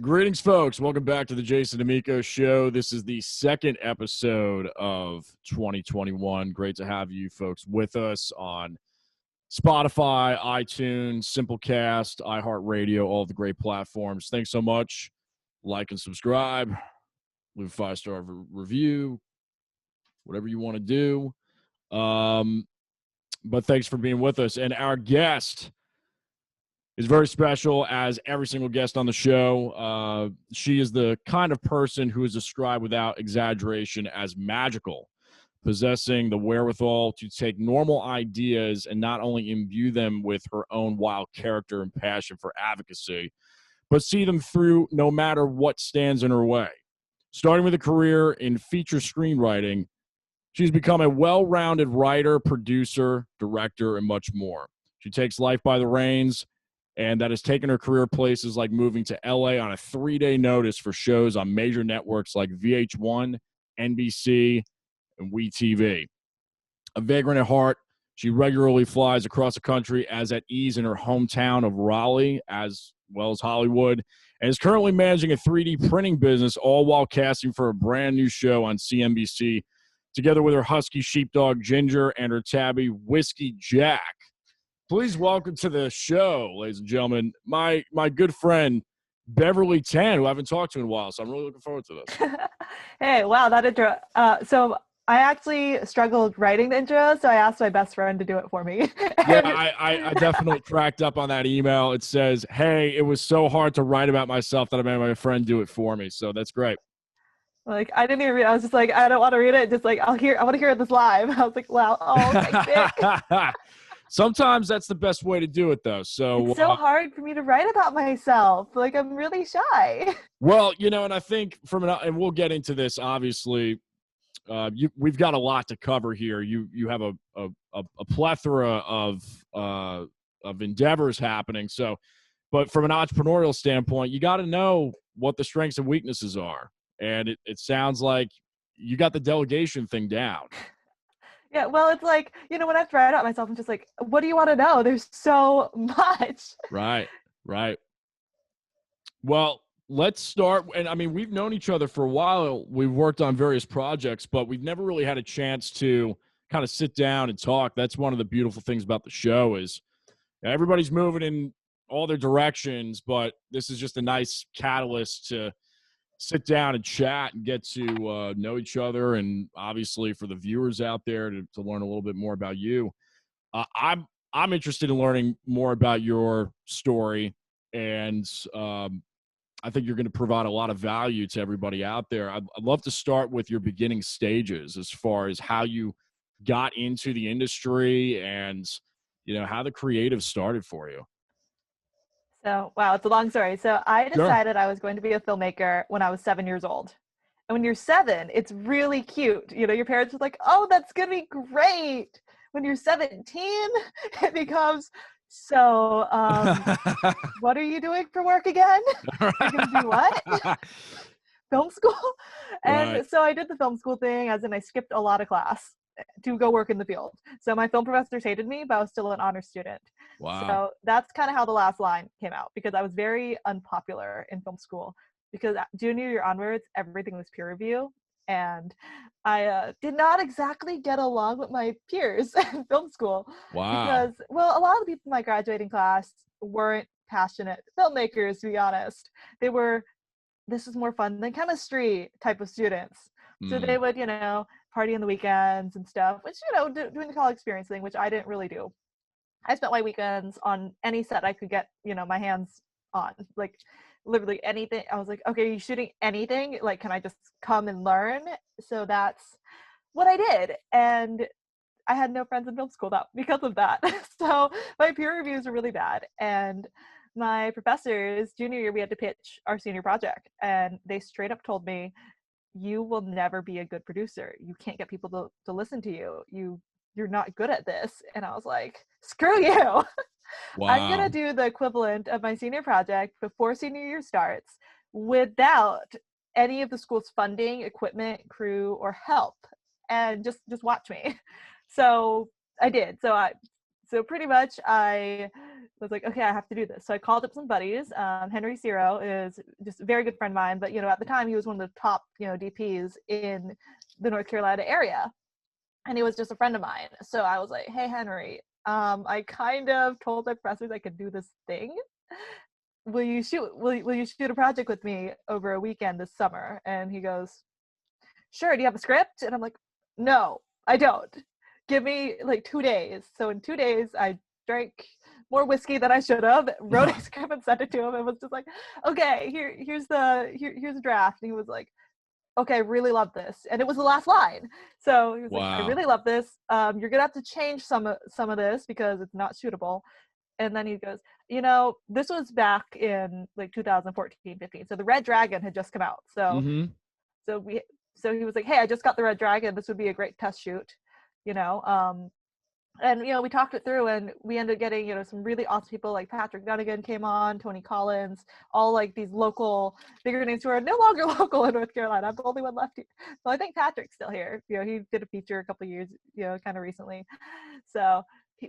Greetings, folks. Welcome back to the Jason Damico Show. This is the second episode of 2021. Great to have you folks with us on Spotify, iTunes, Simplecast, iHeartRadio, all the great platforms. Thanks so much. Like and subscribe. Leave a 5-star review. Whatever you want to do. But thanks for being with us. And our guest is very special, as every single guest on the show. She is the kind of person who is described without exaggeration as magical, possessing the wherewithal to take normal ideas and not only imbue them with her own wild character and passion for advocacy, but see them through no matter what stands in her way. Starting with a career in feature screenwriting, she's become a well-rounded writer, producer, director, and much more. She takes life by the reins, and that has taken her career places like moving to LA on a 3-day notice for shows on major networks like VH1, NBC, and WeTV. A vagrant at heart, she regularly flies across the country as at ease in her hometown of Raleigh, as well as Hollywood, and is currently managing a 3D printing business, all while casting for a brand new show on CNBC, together with her husky sheepdog Ginger and her tabby Whiskey Jack. Please welcome to the show, ladies and gentlemen, my good friend, Beverly Tan, who I haven't talked to in a while, so I'm really looking forward to this. Hey, wow, that intro. So I actually struggled writing the intro, so I asked my best friend to do it for me. Yeah, I definitely cracked up on that email. It says, hey, it was so hard to write about myself that I made my friend do it for me, so that's great. Like, I didn't even read it. I was just like, I don't want to read it. Just like, I want to hear this live. I was like, wow, oh, thanks. Sometimes that's the best way to do it, though. So it's so hard for me to write about myself. Like, I'm really shy. Well, and I think and we'll get into this, obviously. We've got a lot to cover here. You have a plethora of endeavors happening. So, but from an entrepreneurial standpoint, you got to know what the strengths and weaknesses are. And it sounds like you got the delegation thing down. Yeah, well, it's like, when I write about myself, I'm just like, what do you want to know? There's so much. Right. Well, let's start. And I mean, we've known each other for a while. We've worked on various projects, but we've never really had a chance to kind of sit down and talk. That's one of the beautiful things about the show is everybody's moving in all their directions, but this is just a nice catalyst to sit down and chat and get to know each other, and obviously for the viewers out there to learn a little bit more about you. I'm interested in learning more about your story, and I think you're going to provide a lot of value to everybody out there. I'd love to start with your beginning stages as far as how you got into the industry and how the creative started for you. So, wow, it's a long story. So I decided I was going to be a filmmaker when I was 7 years old. And when you're 7, it's really cute. Your parents are like, oh, that's going to be great. When you're 17, it becomes, so what are you doing for work again? You're going to do what? Film school? And so I did the film school thing, as in I skipped a lot of class to go work in the field. So my film professors hated me, but I was still an honor student. Wow. So that's kind of how the last line came out, because I was very unpopular in film school, because junior year onwards, everything was peer review. And I did not exactly get along with my peers in film school. Wow. Because, well, a lot of the people in my graduating class weren't passionate filmmakers, to be honest. This is more fun than chemistry type of students. So they would, party on the weekends and stuff, which, doing the college experience thing, which I didn't really do. I spent my weekends on any set I could get, my hands on, like literally anything. I was like, okay, are you shooting anything? Like, can I just come and learn? So that's what I did. And I had no friends in film school because of that. So my peer reviews were really bad. And my professors, junior year, we had to pitch our senior project. And they straight up told me, you will never be a good producer. You can't get people to listen to you. You're not good at this. And I was like, screw you. Wow. I'm going to do the equivalent of my senior project before senior year starts without any of the school's funding, equipment, crew, or help. And just watch me. So I did. So So pretty much I was like, okay, I have to do this. So I called up some buddies. Henry Ciro is just a very good friend of mine, but at the time he was one of the top, DPs in the North Carolina area. And he was just a friend of mine. So I was like, hey, Henry, I kind of told my professors I could do this thing. Will you shoot a project with me over a weekend this summer? And he goes, sure. Do you have a script? And I'm like, no, I don't. Give me like 2 days. So in 2 days, I drank more whiskey than I should have, wrote a script and sent it to him, and was just like, okay, here's the draft. And he was like, okay, I really love this. And it was the last line. So he was like, I really love this. You're gonna have to change some of this because it's not suitable. And then he goes, this was back in like 2014, 15. So the Red Dragon had just come out. So so he was like, hey, I just got the Red Dragon. This would be a great test shoot, and we talked it through, and we ended up getting some really awesome people, like Patrick Dunnigan came on, Tony Collins, all like these local bigger names who are no longer local in North Carolina. I'm the only one left here. So I think Patrick's still here. He did a feature a couple of years, kind of recently. So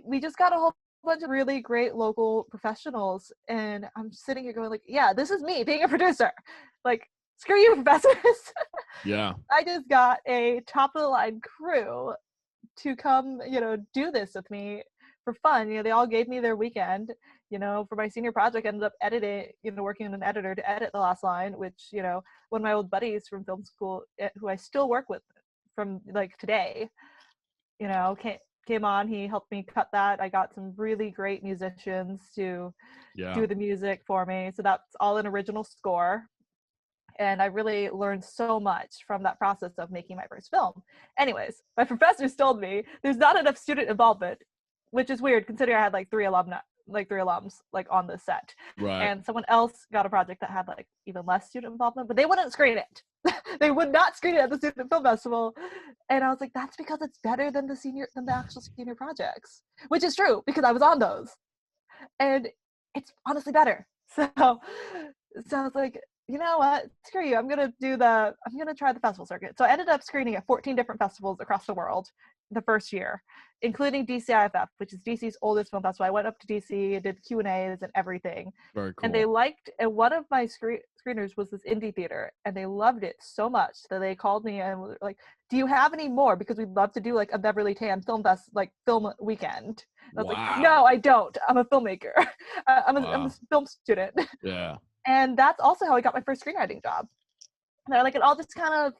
we just got a whole bunch of really great local professionals, and I'm sitting here going like, yeah, this is me being a producer. Like, screw you, professors. Yeah. I just got a top of the line crew to come, do this with me for fun. They all gave me their weekend, for my senior project. I ended up editing, working with an editor to edit the last line, which, one of my old buddies from film school, who I still work with from like today, came on. He helped me cut that. I got some really great musicians to do the music for me. So that's all an original score. And I really learned so much from that process of making my first film. Anyways, my professors told me there's not enough student involvement, which is weird considering I had like three alums like on the set. Right. And someone else got a project that had like even less student involvement, but they wouldn't screen it. They would not screen it at the Student Film Festival. And I was like, that's because it's better than the actual senior projects, which is true because I was on those. And it's honestly better. So I was like, you know what, screw you, I'm gonna try the festival circuit. So I ended up screening at 14 different festivals across the world the first year, including DCIFF, which is DC's oldest film festival. I went up to DC, did Q&As and everything. Very cool. And they liked, and one of my screeners was this indie theater, and they loved it so much that they called me and were like, do you have any more? Because we'd love to do like a Beverly Tan film weekend. And I was like, no, I don't. I'm a filmmaker. I'm a film student. Yeah. And that's also how I got my first screenwriting job. And like, it all just kind of,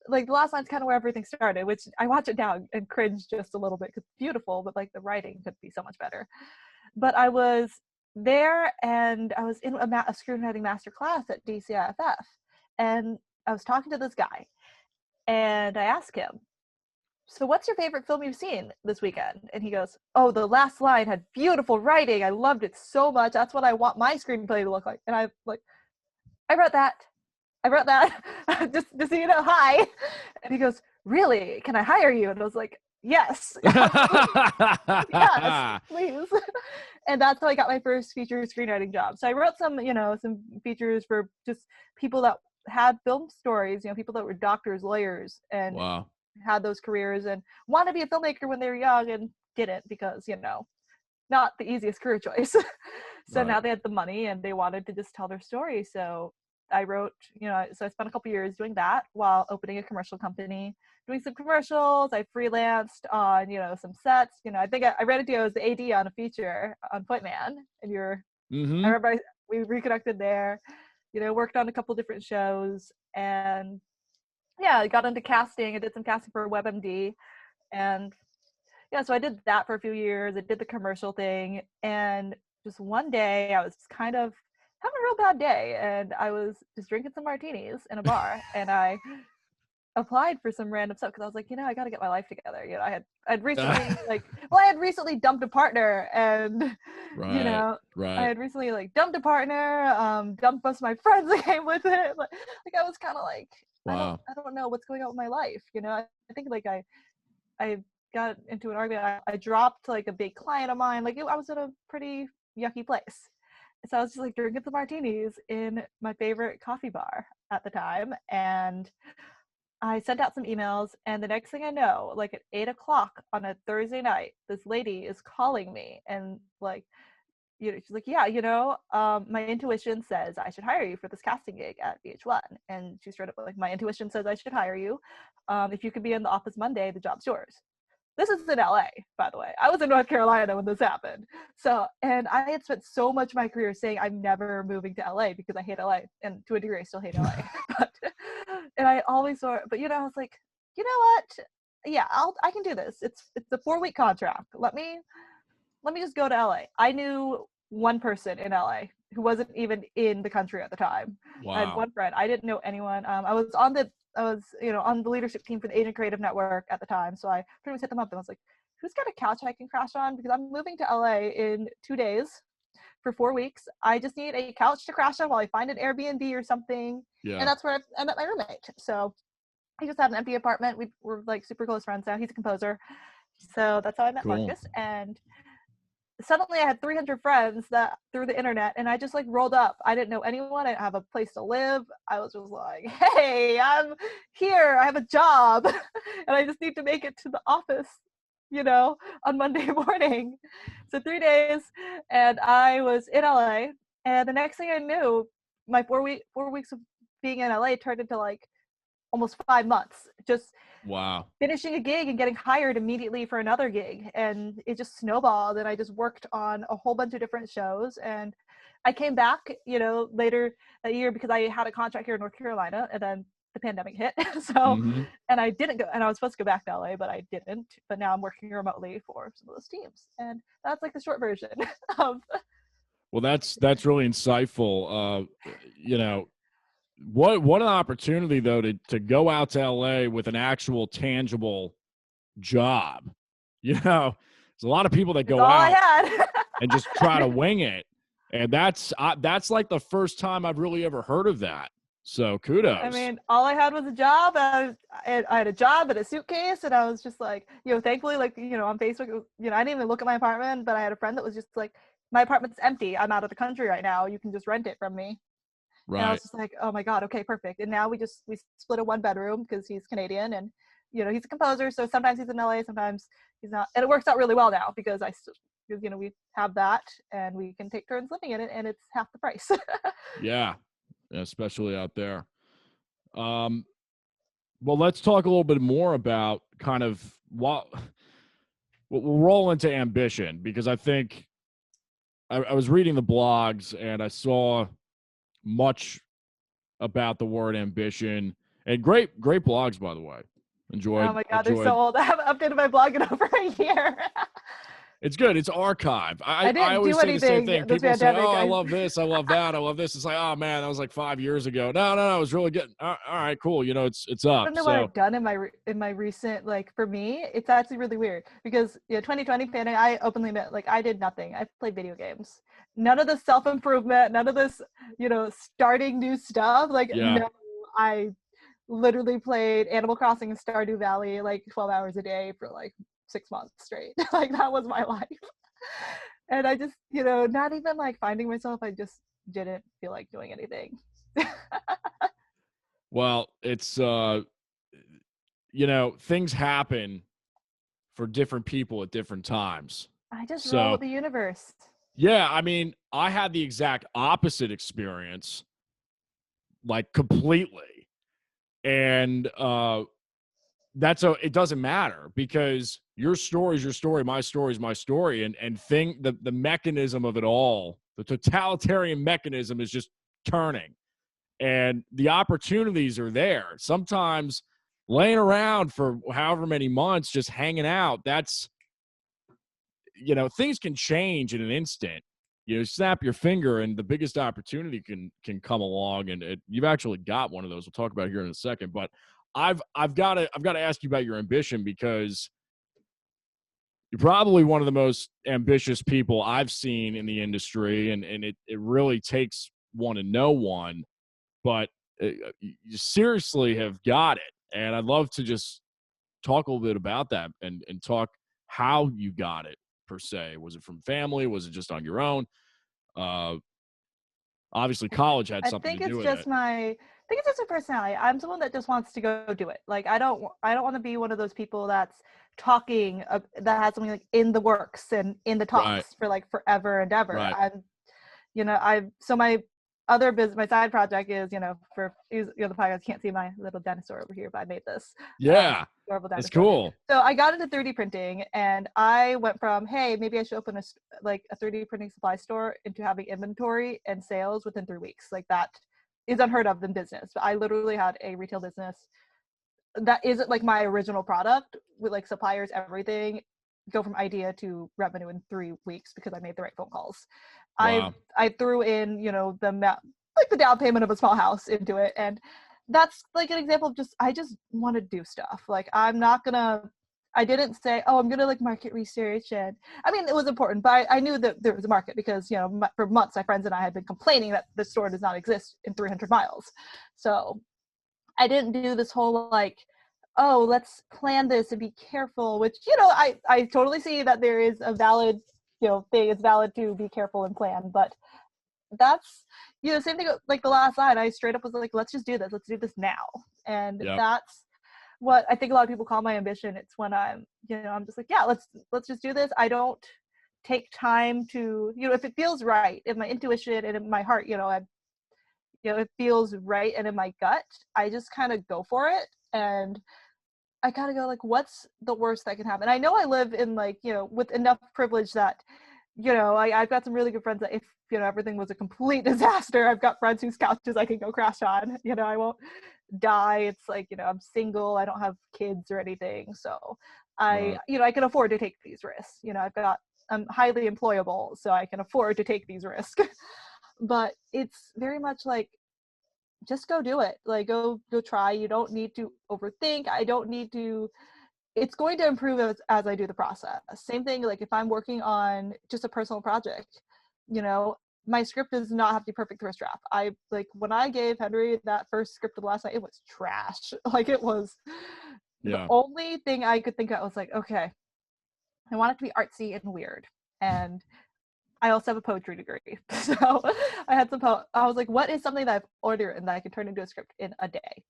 like, the last line's kind of where everything started, which I watch it now and cringe just a little bit because it's beautiful, but like the writing could be so much better. But I was there, and I was in a screenwriting master class at DCIFF, and I was talking to this guy, and I asked him, so what's your favorite film you've seen this weekend? And he goes, oh, the last line had beautiful writing. I loved it so much. That's what I want my screenplay to look like. And I'm like, I wrote that. just so you know, hi. And he goes, really? Can I hire you? And I was like, yes. Yes, please. And that's how I got my first feature screenwriting job. So I wrote some features for just people that had film stories, people that were doctors, lawyers, and had those careers and wanted to be a filmmaker when they were young and didn't because, not the easiest career choice. So now they had the money and they wanted to just tell their story. So I wrote, so I spent a couple years doing that while opening a commercial company, doing some commercials. I freelanced on, some sets. I think I ran into you as the AD on a feature on Point Man, and I remember we reconnected there, worked on a couple different shows, and yeah, I got into casting. I did some casting for WebMD, and yeah, so I did that for a few years. I did the commercial thing, and just one day I was kind of having a real bad day, and I was just drinking some martinis in a bar, and I applied for some random stuff because I was like, I got to get my life together. I'd recently I had recently dumped a partner, and I had recently dumped a partner, dumped most of my friends that came with it. Like I was kind of like, I don't know what's going on with my life. I think I got into an argument. I dropped like a big client of mine. Like I was in a pretty yucky place. So I was just like drinking some martinis in my favorite coffee bar at the time, and I sent out some emails, and the next thing I know, like at 8 o'clock on a Thursday night, this lady is calling me, and like, she's like, yeah, my intuition says I should hire you for this casting gig at VH1. And she straight up like, my intuition says I should hire you. If you could be in the office Monday, the job's yours. This is in LA, by the way. I was in North Carolina when this happened. So, and I had spent so much of my career saying I'm never moving to LA because I hate LA. And to a degree, I still hate LA. But, and I always saw it. But, I was like, you know what? Yeah, I can do this. It's a 4-week contract. Let me just go to LA. I knew one person in LA who wasn't even in the country at the time. Wow. I had one friend. I didn't know anyone. I was on the leadership team for the Asian Creative Network at the time. So I pretty much hit them up and I was like, who's got a couch I can crash on? Because I'm moving to LA in 2 days for 4 weeks. I just need a couch to crash on while I find an Airbnb or something. Yeah. And that's where I met my roommate. So he just had an empty apartment. We're like super close friends now. He's a composer. So that's how I met Marcus. And suddenly I had 300 friends that through the internet, and I just like rolled up. I didn't know anyone. I didn't have a place to live. I was just like, hey, I'm here. I have a job and I just need to make it to the office, on Monday morning. So 3 days, and I was in LA, and the next thing I knew, my 4 weeks of being in LA turned into like almost 5 months, just wow, finishing a gig and getting hired immediately for another gig. And it just snowballed, and I just worked on a whole bunch of different shows. And I came back, later that year because I had a contract here in North Carolina, and then the pandemic hit. So, and I didn't go, and I was supposed to go back to LA, but I didn't. But now I'm working remotely for some of those teams. And that's like the short version of. Well, that's really insightful. What an opportunity though to go out to LA with an actual tangible job. There's a lot of people that go out and just try to wing it, and that's like the first time I've really ever heard of that. So kudos. I mean, all I had was a job. I had a job and a suitcase, and I was just like, thankfully, like, on Facebook, I didn't even look at my apartment, but I had a friend that was just like, my apartment's empty. I'm out of the country right now. You can just rent it from me. Right. And I was just like, oh my God, okay, perfect. And now we split a 1-bedroom because he's Canadian, and he's a composer, so sometimes he's in LA, sometimes he's not, and it works out really well now because we have that, and we can take turns living in it, and it's half the price. Yeah, especially out there. Well, let's talk a little bit more about kind of we'll roll into ambition, because I think I was reading the blogs and I saw much about the word ambition, and great blogs, by the way. Enjoyed. Oh my God, they're so old. I haven't updated my blog in over a year. It's good. It's archived. I always say the same thing. People say, "Oh, I love this. I love that. I love this." It's like, oh man, that was like 5 years ago. No, it was really good. All right, cool. It's up. I don't know what I've done in my recent, like, for me, it's actually really weird because 2020 pandemic, I openly admit, like, I did nothing. I played video games. None of the self-improvement, none of this, starting new stuff. Like, no, I literally played Animal Crossing and Stardew Valley like 12 hours a day for like 6 months straight. Like, that was my life. And I just, not even like finding myself, I just didn't feel like doing anything. Well, it's things happen for different people at different times. I just roll with the universe. Yeah, I mean, I had the exact opposite experience, like, completely. And it doesn't matter, because your story is your story, my story is my story, and the mechanism of it all, the totalitarian mechanism, is just turning, and the opportunities are there. Sometimes laying around for however many months just hanging out, that's things can change in an instant. Snap your finger and the biggest opportunity can come along, and you've actually got one of those. We'll talk about it here in a second, but I've got to ask you about your ambition, because you're probably one of the most ambitious people I've seen in the industry, and it really takes one to know one, but you seriously have got it. And I'd love to just talk a little bit about that and talk how you got it, per se. Was it from family? Was it just on your own? Obviously, college had I something think to do it's with just it. my personality. I'm someone that just wants to go do it. Like I don't want to be one of those people that's talking that has something like in the works and in the Right. talks for like forever and ever. Right. I'm so my other business, my side project is, for the podcast can't see my little dinosaur over here, but I made this Yeah. adorable That's dinosaur. cool. So I got into 3D printing, and I went from, hey, maybe I should open a 3D printing supply store, into having inventory and sales within 3 weeks. Like that is unheard of in business. But I literally had a retail business that isn't like my original product, with like suppliers, everything, go from idea to revenue in 3 weeks because I made the right phone calls. Wow. I threw in, the down payment of a small house into it, and that's like an example of I just want to do stuff. Like I didn't say, oh, I'm gonna like market research, and I mean it was important, but I knew that there was a market because for months my friends and I had been complaining that the store does not exist in 300 miles. So I didn't do this whole like, oh, let's plan this and be careful, which, I totally see that there is a valid, thing. It's valid to be careful and plan, but that's, same thing like the last slide. I straight up was like, let's just do this. Let's do this now. And Yep. that's what I think a lot of people call my ambition. It's when I'm just like, yeah, let's just do this. I don't take time to, if it feels right, if my intuition and in my heart, it feels right, and in my gut, I just kind of go for it. And I gotta go like, what's the worst that can happen? I know I live in like, with enough privilege that, I've got some really good friends that if, everything was a complete disaster, I've got friends whose couches I can go crash on. I won't die. It's like, I'm single. I don't have kids or anything. So Right. I can afford to take these risks. I'm highly employable, so I can afford to take these risks. But it's very much like, just go do it. Like go try. You don't need to overthink. I don't need to, it's going to improve as I do the process. Same thing, like if I'm working on just a personal project, my script does not have to be perfect first draft. I like when I gave Henry that first script of last night, it was trash. Like it was the Yeah. only thing I could think of was like, okay, I want it to be artsy and weird. And I also have a poetry degree. So I had I was like, what is something that I've ordered and that I can turn into a script in a day?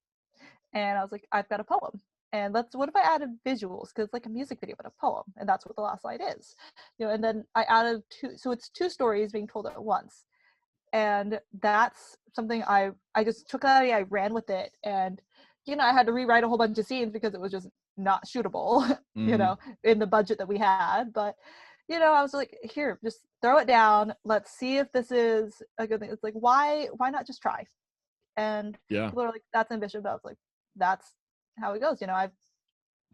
And I was like, I've got a poem. And what if I added visuals? Because it's like a music video, but a poem. And that's what the last slide is. And then I added so it's 2 stories being told at once. And that's something I just took that idea, I ran with it. And, I had to rewrite a whole bunch of scenes because it was just not shootable, Mhm. in the budget that we had. But, I was like, here, just throw it down. Let's see if this is a good thing. It's like, why not just try? And Yeah. people are like, that's ambitious. But I was like, that's how it goes. I've,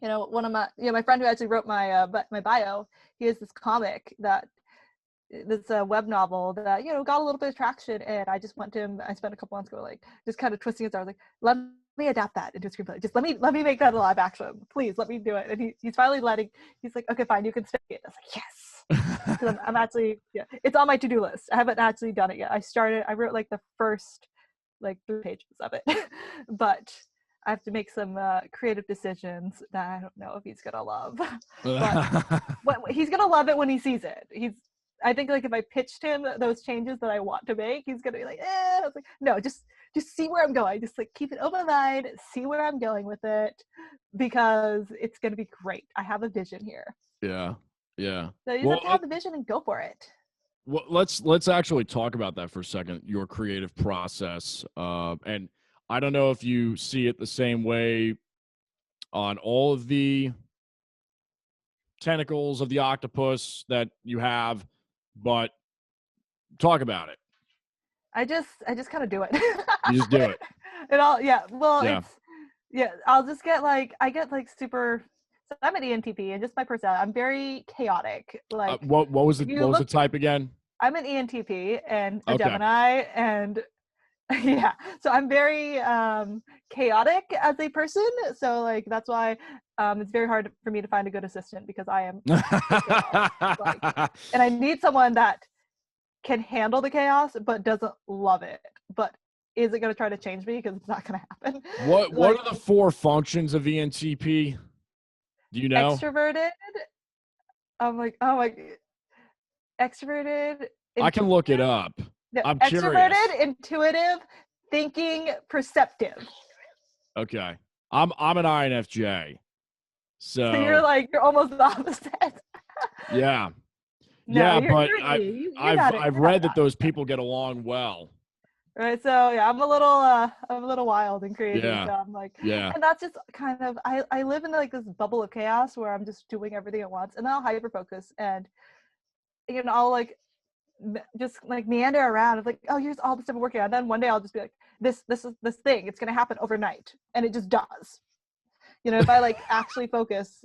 one of my, my friend who actually wrote my bio, he has this comic that, this web novel that, got a little bit of traction. And I just went to him, I spent a couple months ago, like, just kind of twisting his arm, like, let me adapt that into a screenplay. Just let me make that a live action. Please let me do it. And he's finally he's like, okay, fine, you can stick it. I was like, yes. Because I'm actually, it's on my to-do list. I haven't actually done it yet. I wrote like the first like 3 pages of it, but I have to make some creative decisions that I don't know if he's gonna love. But he's gonna love it when he sees it. I think like if I pitched him those changes that I want to make, he's gonna be like, I was like, no, just see where I'm going. Just like keep an open mind, see where I'm going with it, because it's gonna be great. I have a vision here. Yeah. Yeah. So you just Well, have to have the vision and go for it. well, let's actually talk about that for a second. Your creative process, and I don't know if you see it the same way on all of the tentacles of the octopus that you have, but talk about it. I just kind of do it. You just do it. It all, yeah. Well, Yeah. I'll just get like, I get like super. So I'm an ENTP, and just my personality, I'm very chaotic. Like What was if the you look, type again? I'm an ENTP and a Okay. Gemini, and yeah, so I'm very chaotic as a person. So like that's why it's very hard for me to find a good assistant, because I am chaos. Like, and I need someone that can handle the chaos but doesn't love it, but isn't going to try to change me, because it's not going to happen. What Like are the 4 functions of ENTP? Do you know? extroverted, I'm like, oh my, extroverted, I can look it intuitive, up. No, I'm curious. extroverted, intuitive, thinking, perceptive. Okay. I'm an INFJ. So you're So like, you're almost the opposite. yeah. No, Yeah, you're but you're me. You're not it. I've You're not read an that those opposite. people get along well. Right. So yeah, I'm a little wild and crazy. Yeah. So I'm like, Yeah. and that's just kind of I live in like this bubble of chaos where I'm just doing everything at once, and then I'll hyper focus and I'll like just like meander around. It's like, oh, here's all the stuff I'm working on. Then one day I'll just be like, this is this thing. It's gonna happen overnight, and it just does. If I like actually focus,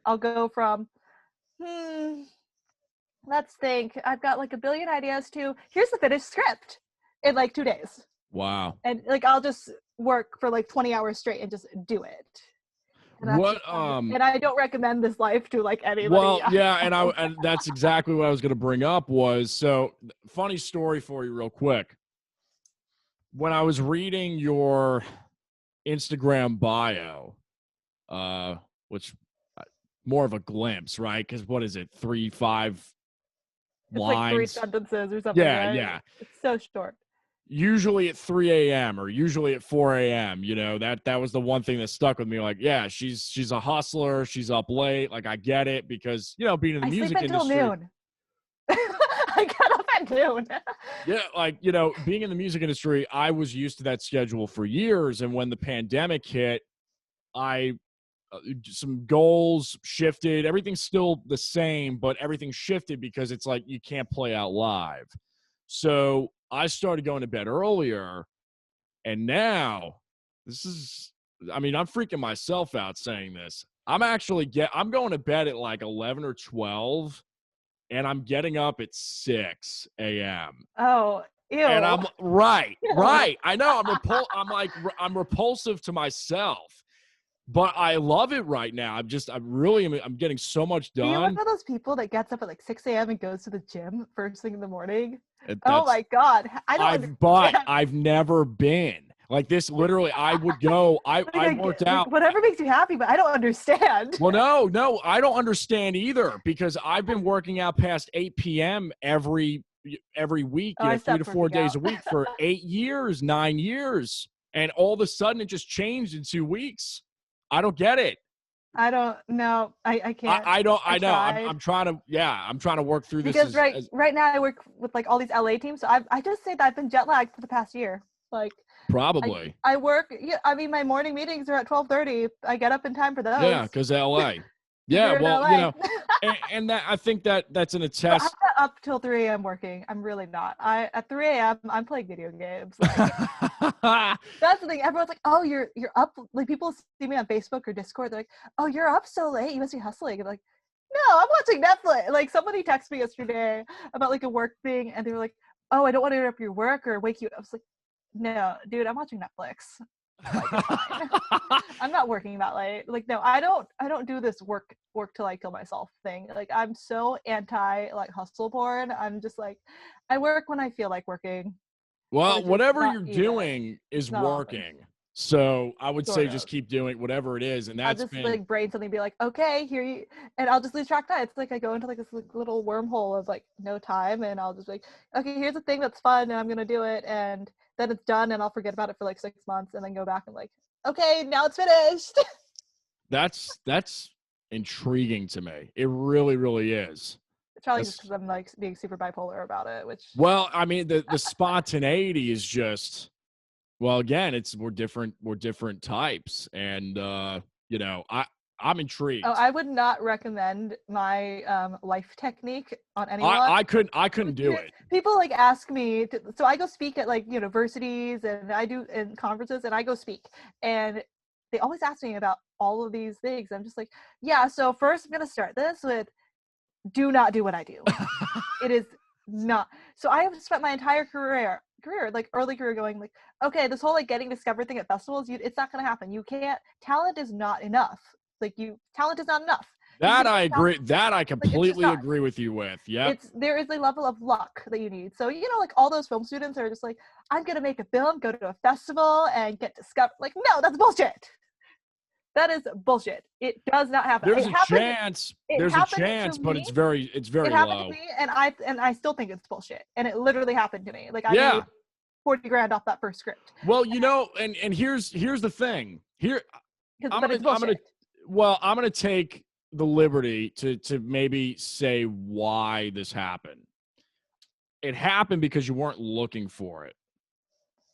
I'll go from let's think. I've got like a billion ideas to here's the finished script in like 2 days. Wow. And like I'll just work for like 20 hours straight and just do it. And that's What just and I don't recommend this life to like anybody. well, yeah, and that's exactly what I was going to bring up was so funny story for you real quick. When I was reading your Instagram bio, which more of a glimpse, right? Because what is it, 3-5 It's like 3 lines? sentences or something, Yeah, right? yeah. It's so short. Usually at 3 a.m. or usually at 4 a.m. That was the one thing that stuck with me. Like, yeah, she's a hustler. She's up late. Like, I get it because being in the I sleep music until industry. noon. I get up at noon. Yeah, like being in the music industry, I was used to that schedule for years, and when the pandemic hit, I some goals shifted. Everything's still the same, but everything shifted because it's like you can't play out live. So I started going to bed earlier, and now I'm freaking myself out saying this. I'm going to bed at like 11 or 12, and I'm getting up at 6 a.m. Oh, And ew. I'm right. Ew. I know I'm repulsive to myself, but I love it right now. I'm getting so much Are you one done. of those people that gets up at like 6 a.m. and goes to the gym first thing in the morning? And Oh that's my God. I don't understand. I've never been like this. Literally, I would go. I worked Like out. whatever makes you happy, but I don't understand. Well, no, I don't understand either because I've been working out past 8 p.m. every week, Oh, I 3 to stopped 4 working days out. a week for 8 years, 9 years. And all of a sudden it just changed in 2 weeks. I don't get it. I don't know. I can't. I don't I I know. tried I'm trying to work through this because right now I work with like all these LA teams. So I just say that I've been jet lagged for the past year. Like probably. I work. Yeah, I mean my morning meetings are at 12:30. I get up in time for Yeah, those. because LA. Because Yeah, we're in well, LA. and that I think that's an But I'm attest. not up till 3 a.m. working. I'm really not. At 3 a.m. I'm playing video games. Like that's the thing. Everyone's like, "Oh, you're up." Like people see me on Facebook or Discord. They're like, "Oh, you're up so late. You must be hustling." And like, no, I'm watching Netflix. Like somebody texted me yesterday about like a work thing, and they were like, "Oh, I don't want to interrupt your work or wake you up." I was like, "No, dude, I'm watching Netflix. Like it's fine. I'm not working that late. Like no, I don't do this work till I kill myself thing. Like I'm so anti like hustle porn. I'm just like, I work when I feel like working, Well, which is whatever not you're even. doing It's is not often. working. So I would say Sort just of. keep doing whatever it is. And I'll that's just been like brain something, and be like, okay, here you, and I'll just lose track of time. It's like I go into like this like, little wormhole of like no time, and I'll just be like, okay, here's a thing that's fun, and I'm gonna do it, and then it's done, and I'll forget about it for like 6 months, and then go back and like, okay, now it's finished. that's intriguing to me. It really, really is. It's probably just That's because I'm like being super bipolar about it, which well, the spontaneity is just well, again, we're different types. And I'm oh, intrigued. I would not recommend my life technique on anyone. I couldn't do it. People like ask me so I go speak at like universities and I do in conferences and I go speak and they always ask me about all of these things. I'm just like, yeah, so first I'm going to start this with do not do what I do. It is not. So I have spent my entire career like early career going like, okay, this whole like getting discovered thing at festivals, it's not going to happen. You can't. Talent is not enough. Like talent is not enough. You That can I get agree. talent, That I like it's just completely not. agree with you with. Yep. There is a level of luck that you need. So like all those film students are just like, I'm gonna make a film, go to a festival, and get discovered. Like, no, that's bullshit. That is bullshit. It does not happen. There's It a happened, chance. it There's a happened chance, to but me. it's very It happened low. to me, and I still think it's bullshit. And it literally happened to me. Like I Yeah. made 40 grand off that first script. Well, and here's the thing. Here, But it's bullshit. I'm gonna take the liberty to maybe say why this happened. It happened because you weren't looking for it.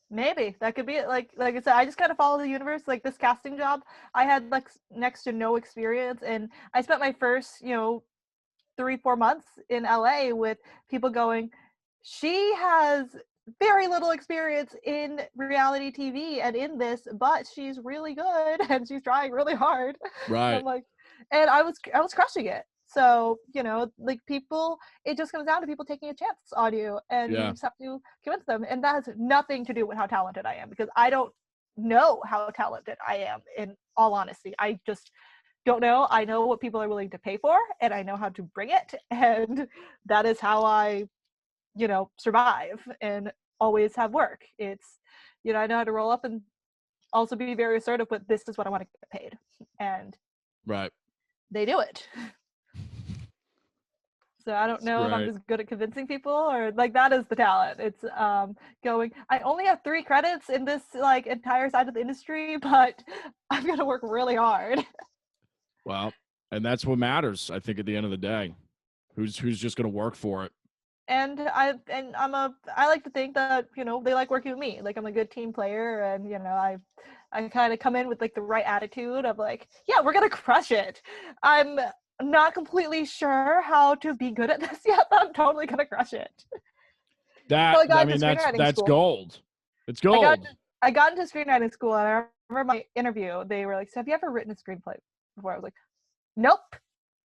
Maybe that could be it. Like I said, I just kind of follow the universe. Like this casting job, I had like next to no experience, and I spent my first 3-4 months in LA with people going, she has very little experience in reality TV and in this, but she's really good and she's trying really hard. Right. And I'm like, and I was crushing it. So, like people, it just comes down to people taking a chance on you, and you just have to convince them. And that has nothing to do with how talented I am, because I don't know how talented I am, in all honesty. I just don't know. I know what people are willing to pay for, and I know how to bring it. And that is how I, survive and always have work. It's, I know how to roll up and also be very assertive with, this is what I want to get paid. And right. They do it. So I don't know if I'm just good at convincing people, or like that is the talent. It's going, I only have 3 credits in this like entire side of the industry, but I'm going to work really hard. Well, and that's what matters, I think, at the end of the day. Who's just going to work for it? And I like to think that, they like working with me. Like I'm a good team player, and I kind of come in with like the right attitude of like, yeah, we're going to crush it. I'm not completely sure how to be good at this yet, but I'm totally going to crush it. That's gold. It's gold. I got into screenwriting school, and I remember my interview, they were like, so have you ever written a screenplay before? I was like, nope,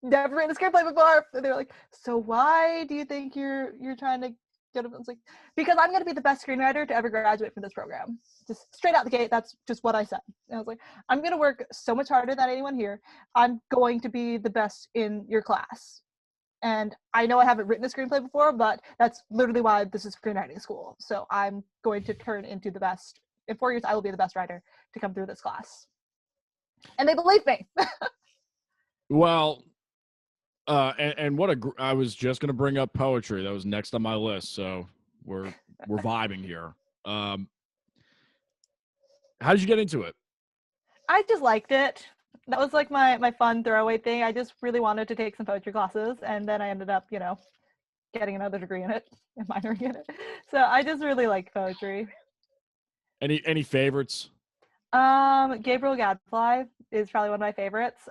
never written a screenplay before. And they were like, so why do you think you're trying to get it? I was like, because I'm going to be the best screenwriter to ever graduate from this program. Just straight out the gate, that's just what I said. And I was like, I'm going to work so much harder than anyone here. I'm going to be the best in your class. And I know I haven't written a screenplay before, but that's literally why this is screenwriting school. So I'm going to turn into the best. In 4 years, I will be the best writer to come through this class. And they believe me. Well, and I was just going to bring up poetry. That was next on my list. So we're vibing here. How did you get into it? I just liked it. That was like my fun throwaway thing. I just really wanted to take some poetry classes, and then I ended up, getting another degree in it and minoring in it. So I just really like poetry. Any favorites? Gabriel Gadfly is probably one of my favorites.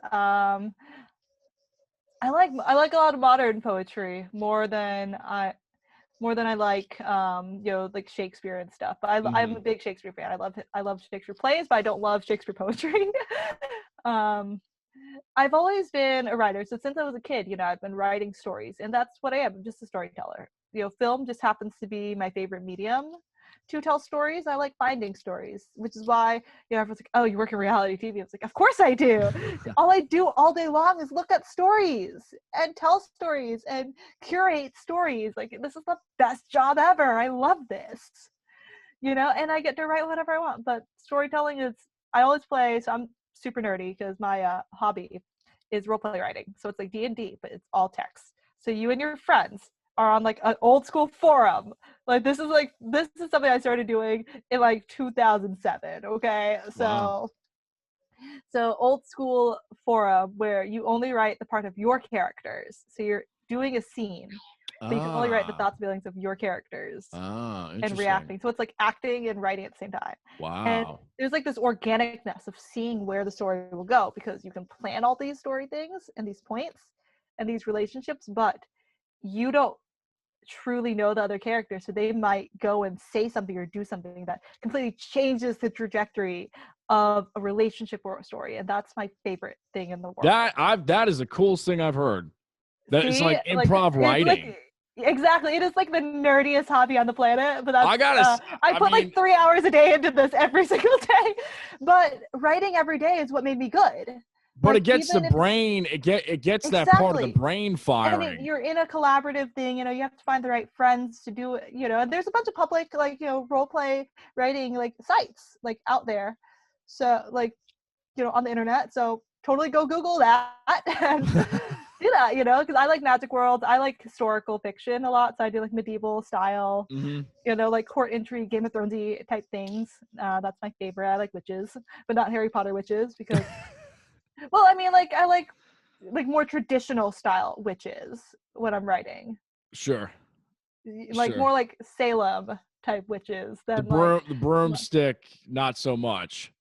I like a lot of modern poetry more than I like like Shakespeare and stuff. But I'm a big Shakespeare fan. I love Shakespeare plays, but I don't love Shakespeare poetry. I've always been a writer. So since I was a kid, I've been writing stories, and that's what I am. I'm just a storyteller. Film just happens to be my favorite medium to tell stories. I like finding stories, which is why, everyone's like, oh, you work in reality TV. I was like, of course I do. All I do all day long is look at stories and tell stories and curate stories. Like, this is the best job ever. I love this, and I get to write whatever I want. But storytelling is, I always play, so I'm super nerdy because my hobby is role-play writing. So it's like D&D, but it's all text. So you and your friends are on like an old school forum. Like this is something I started doing in like 2007. Okay. Wow. So old school forum where you only write the part of your characters. So you're doing a scene, but you can only write the thoughts and feelings of your characters and reacting. So it's like acting and writing at the same time. Wow. And there's like this organicness of seeing where the story will go, because you can plan all these story things and these points and these relationships, but you don't truly know the other character, so they might go and say something or do something that completely changes the trajectory of a relationship or a story. And that's my favorite thing in the world. That is the coolest thing I've heard. That is like improv writing. Exactly. It is like the nerdiest hobby on the planet, but that's I put like 3 hours a day into this every single day. But writing every day is what made me good. But it gets the brain, it gets that part of the brain firing. And you're in a collaborative thing, you have to find the right friends to do it, and there's a bunch of public, like, role play writing, like, sites, like, out there. So, like, on the internet. So totally go Google that and do that, because I like magic worlds. I like historical fiction a lot. So I do like medieval style, like court intrigue, Game of Thronesy type things. That's my favorite. I like witches, but not Harry Potter witches because, well, I mean, like I like more traditional style witches when I'm writing. Sure. Like more like Salem type witches than the broomstick, not so much.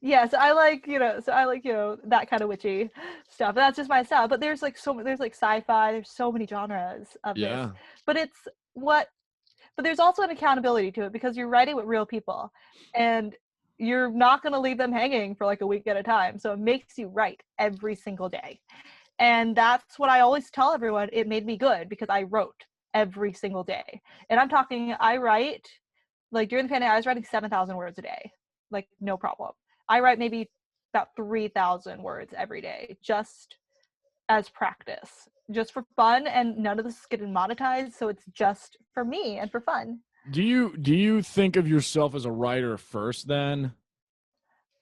Yeah, so I like, that kind of witchy stuff. That's just my style. But there's like there's like sci-fi, there's so many genres of this. But but there's also an accountability to it because you're writing with real people and you're not going to leave them hanging for like a week at a time. So it makes you write every single day. And that's what I always tell everyone. It made me good because I wrote every single day. And I'm talking, I write, like during the pandemic, I was writing 7,000 words a day, like no problem. I write maybe about 3,000 words every day, just as practice, just for fun, and none of this is getting monetized, so it's just for me and for fun. Do you think of yourself as a writer first then?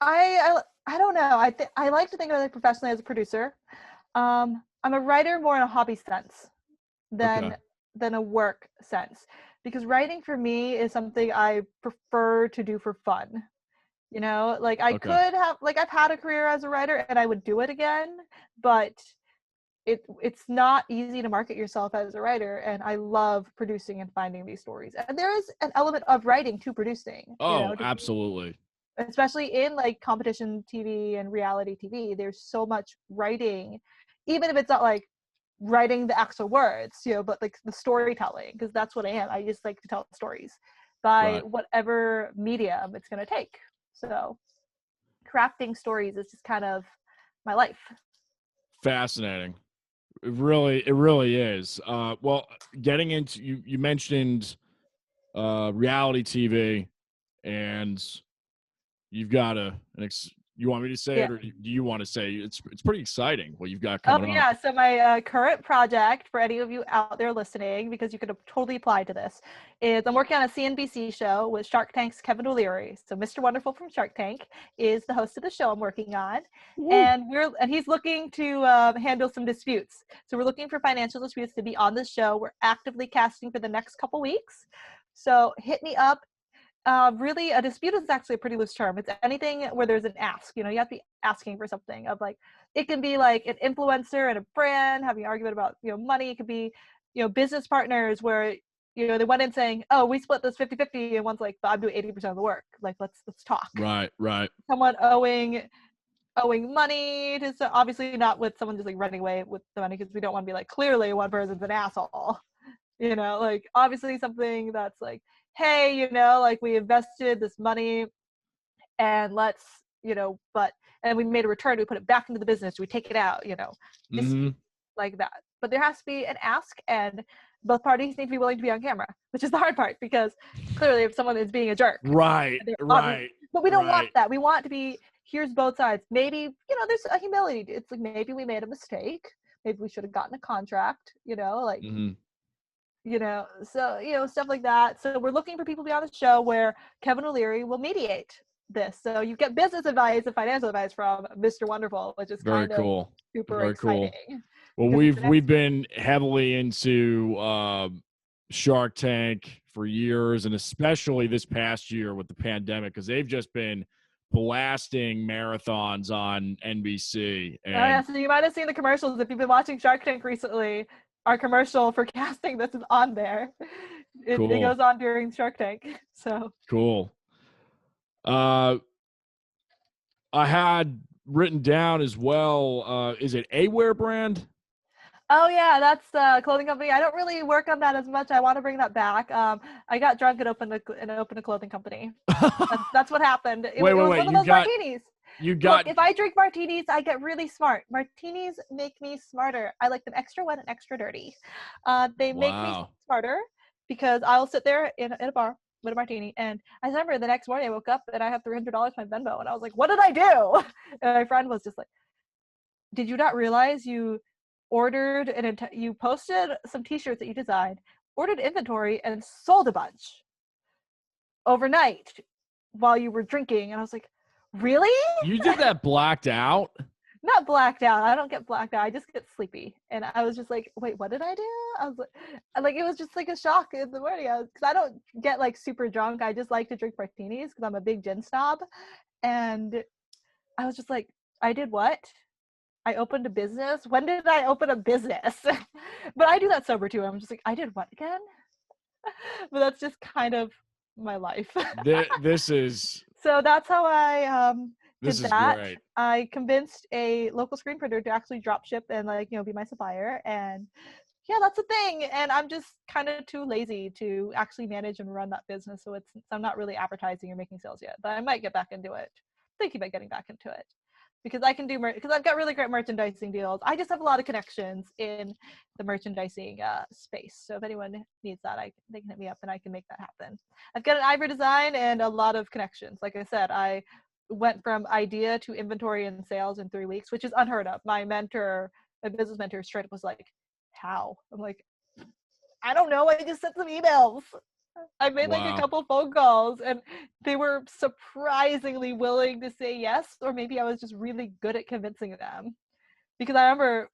I don't know. I like to think of it professionally as a producer. I'm a writer more in a hobby sense than a work sense, because writing for me is something I prefer to do for fun. Like I could have, like I've had a career as a writer and I would do it again, but it's not easy to market yourself as a writer, and I love producing and finding these stories. And there is an element of writing to producing. Absolutely. Especially in like competition TV and reality TV, there's so much writing, even if it's not like writing the actual words, but like the storytelling, because that's what I am. I just like to tell stories by whatever medium it's going to take. So crafting stories is just kind of my life. Fascinating. It really is. Well, getting into you mentioned reality TV, and you've got you want me to say it, or do you want to say it's pretty exciting what you've got coming up? Yeah. So my current project, for any of you out there listening, because you could totally apply to this, is I'm working on a CNBC show with Shark Tank's Kevin O'Leary. So Mr. Wonderful from Shark Tank is the host of the show I'm working on. Woo. And he's looking to handle some disputes. So we're looking for financial disputes to be on the show. We're actively casting for the next couple weeks. So hit me up. Really, a dispute is actually a pretty loose term. It's anything where there's an ask. You have to be asking for something. Of like, it can be like an influencer and a brand having an argument about money. It could be business partners where they went in saying, oh, we split this 50-50, and one's like, but I'm doing 80% of the work. Like, let's talk. Right. Someone owing money to, so obviously not with someone just like running away with the money, because we don't want to be like, clearly one person's an asshole. Like obviously something that's like, hey, like we invested this money and let's, and we made a return, we put it back into the business, we take it out, like that. But there has to be an ask, and both parties need to be willing to be on camera, which is the hard part, because clearly if someone is being a jerk. Right. But we don't want that. We want to be, here's both sides. Maybe, there's a humility. It's like, maybe we made a mistake. Maybe we should have gotten a contract, like, so, stuff like that. So we're looking for people to be on the show where Kevin O'Leary will mediate this. So you get business advice and financial advice from Mr. Wonderful, which is very kind cool. of super very exciting. Cool. Well, we've been heavily into Shark Tank for years, and especially this past year with the pandemic, because they've just been blasting marathons on NBC. And so you might have seen the commercials if you've been watching Shark Tank recently. Our commercial for casting this is on there. It goes on during Shark Tank. So cool. I had written down as well. Is it Aware brand? Oh yeah, that's the clothing company. I don't really work on that as much. I want to bring that back. I got drunk and opened a clothing company. That's what happened. It was one of those martinis. Look, if I drink martinis, I get really smart. Martinis make me smarter. I like them extra wet and extra dirty. They make me smarter because I'll sit there in a bar with a martini, and I remember the next morning I woke up and I have $300 my Venmo, and I was like, what did I do? And my friend was just like, did you not realize you ordered you posted some t-shirts that you designed, ordered inventory, and sold a bunch overnight while you were drinking? And I was like, Really? You did that blacked out? Not blacked out. I don't get blacked out. I just get sleepy. And I was just like, wait, what did I do? I was like it was just like a shock in the morning. Because I don't get like super drunk. I just like to drink martinis because I'm a big gin snob. And I was just like, I did what? I opened a business? When did I open a business? But I do that sober too. I'm just like, I did what again? But that's just kind of my life. This is So that's how I this did is that. great. I convinced a local screen printer to actually drop ship and like, you know, be my supplier. And yeah, that's a thing. And I'm just kind of too lazy to actually manage and run that business. So I'm not really advertising or making sales yet, but I might get back into it. Thinking about getting back into it because I can do because I've got really great merchandising deals. I just have a lot of connections in the merchandising space. So if anyone needs that, they can hit me up and I can make that happen. I've got an ivory design and a lot of connections. Like I said, I went from idea to inventory and sales in 3 weeks, which is unheard of. My business mentor straight up was like, how? I'm like, I don't know. I just sent some emails. I made like a couple phone calls and they were surprisingly willing to say yes, or maybe I was just really good at convincing them. Because I remember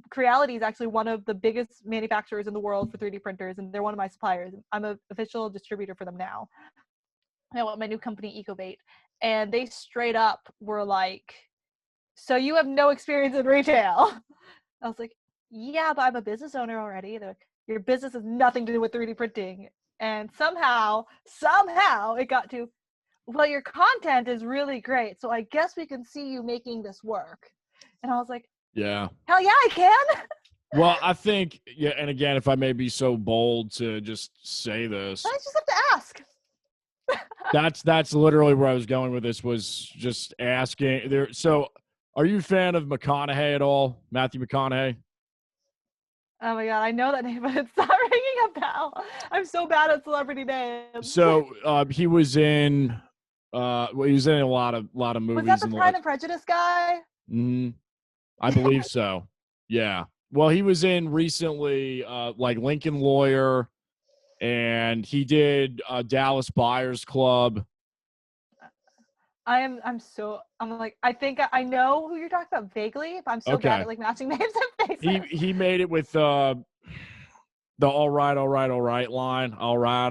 Creality is actually one of the biggest manufacturers in the world for 3D printers, and they're one of my suppliers. I'm an official distributor for them now. I want my new company, EcoBait, and they straight up were like, so you have no experience in retail? I was like, yeah, but I'm a business owner already. They're like, your business has nothing to do with 3D printing. And somehow it got to, well, your content is really great. So I guess we can see you making this work. And I was like, Yeah. hell yeah, I can. Well, I think, yeah, and again, if I may be so bold to just say this, I just have to ask. that's literally where I was going with this, was just asking there. So are you a fan of McConaughey at all? Matthew McConaughey? Oh my God, I know that name, but it's not ringing a bell. I'm so bad at celebrity names. So he was in he was in a lot of movies. Was that the Pride and Prejudice guy? I believe so. Yeah. Well, he was in recently like Lincoln Lawyer, and he did Dallas Buyers Club. I'm like, I think I know who you're talking about vaguely, but I'm so bad at like matching names and faces. He made it with the all right line. All right,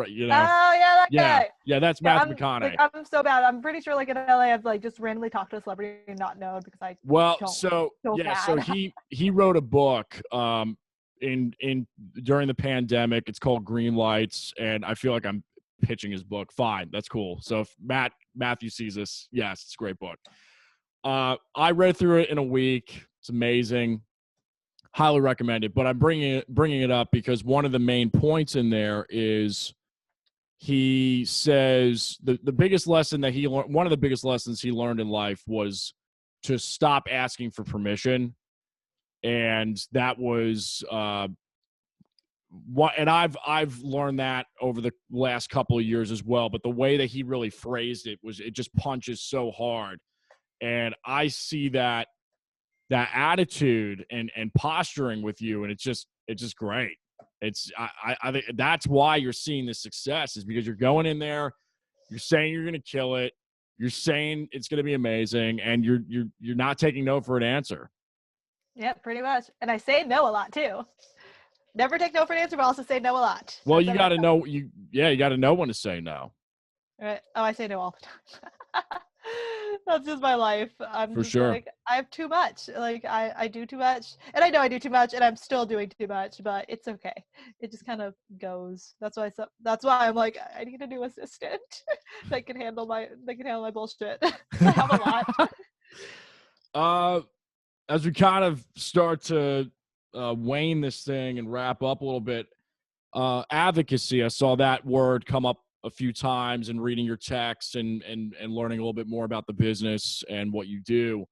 you know. Oh yeah, that guy. Yeah, that's Matthew McConaughey. Like, I'm so bad. I'm pretty sure like in LA I've like just randomly talked to a celebrity and not known because I so he wrote a book in during the pandemic. It's called Green Lights, and I feel like I'm pitching his book. Fine, that's cool. So if Matthew sees this, yes, it's a great book. I read through it in a week. It's amazing. Highly recommend it. But I'm bringing it up because one of the main points in there is he says the biggest lesson that he learned, one of the biggest lessons he learned in life was to stop asking for permission. And that was what, and I've learned that over the last couple of years as well. But the way that he really phrased it was, it just punches so hard. And I see that attitude and posturing with you, and it's just great. It's I think that's why you're seeing this success, is because you're going in there, you're saying you're going to kill it, you're saying it's going to be amazing, and you're not taking no for an answer. Yeah, pretty much. And I say no a lot too. Never take no for an answer, but also say no a lot. Well, you got to know you got to know when to say no. Right. Oh, I say no all the time. That's just my life. I'm For just sure. like, I have too much. Like I do too much, and I know I do too much, and I'm still doing too much, but it's okay. It just kind of goes. That's why I'm like, I need a new assistant that can handle my bullshit. I have a lot. As we kind of start to wane this thing and wrap up a little bit, advocacy. I saw that word come up a few times in reading your texts and learning a little bit more about the business and what you do.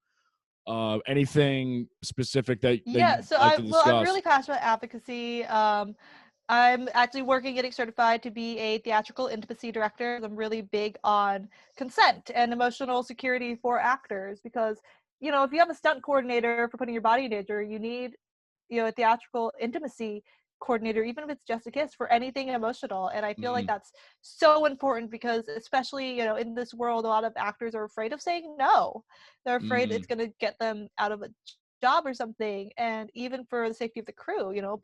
Anything specific that so I'm really passionate about advocacy. I'm actually getting certified to be a theatrical intimacy director. I'm really big on consent and emotional security for actors because, you know, if you have a stunt coordinator for putting your body in danger, you need, you know, a theatrical intimacy coordinator, even if it's just a kiss, for anything emotional. And I feel like that's so important because, especially, you know, in this world, a lot of actors are afraid of saying no. They're afraid it's going to get them out of a job or something. And even for the safety of the crew, you know,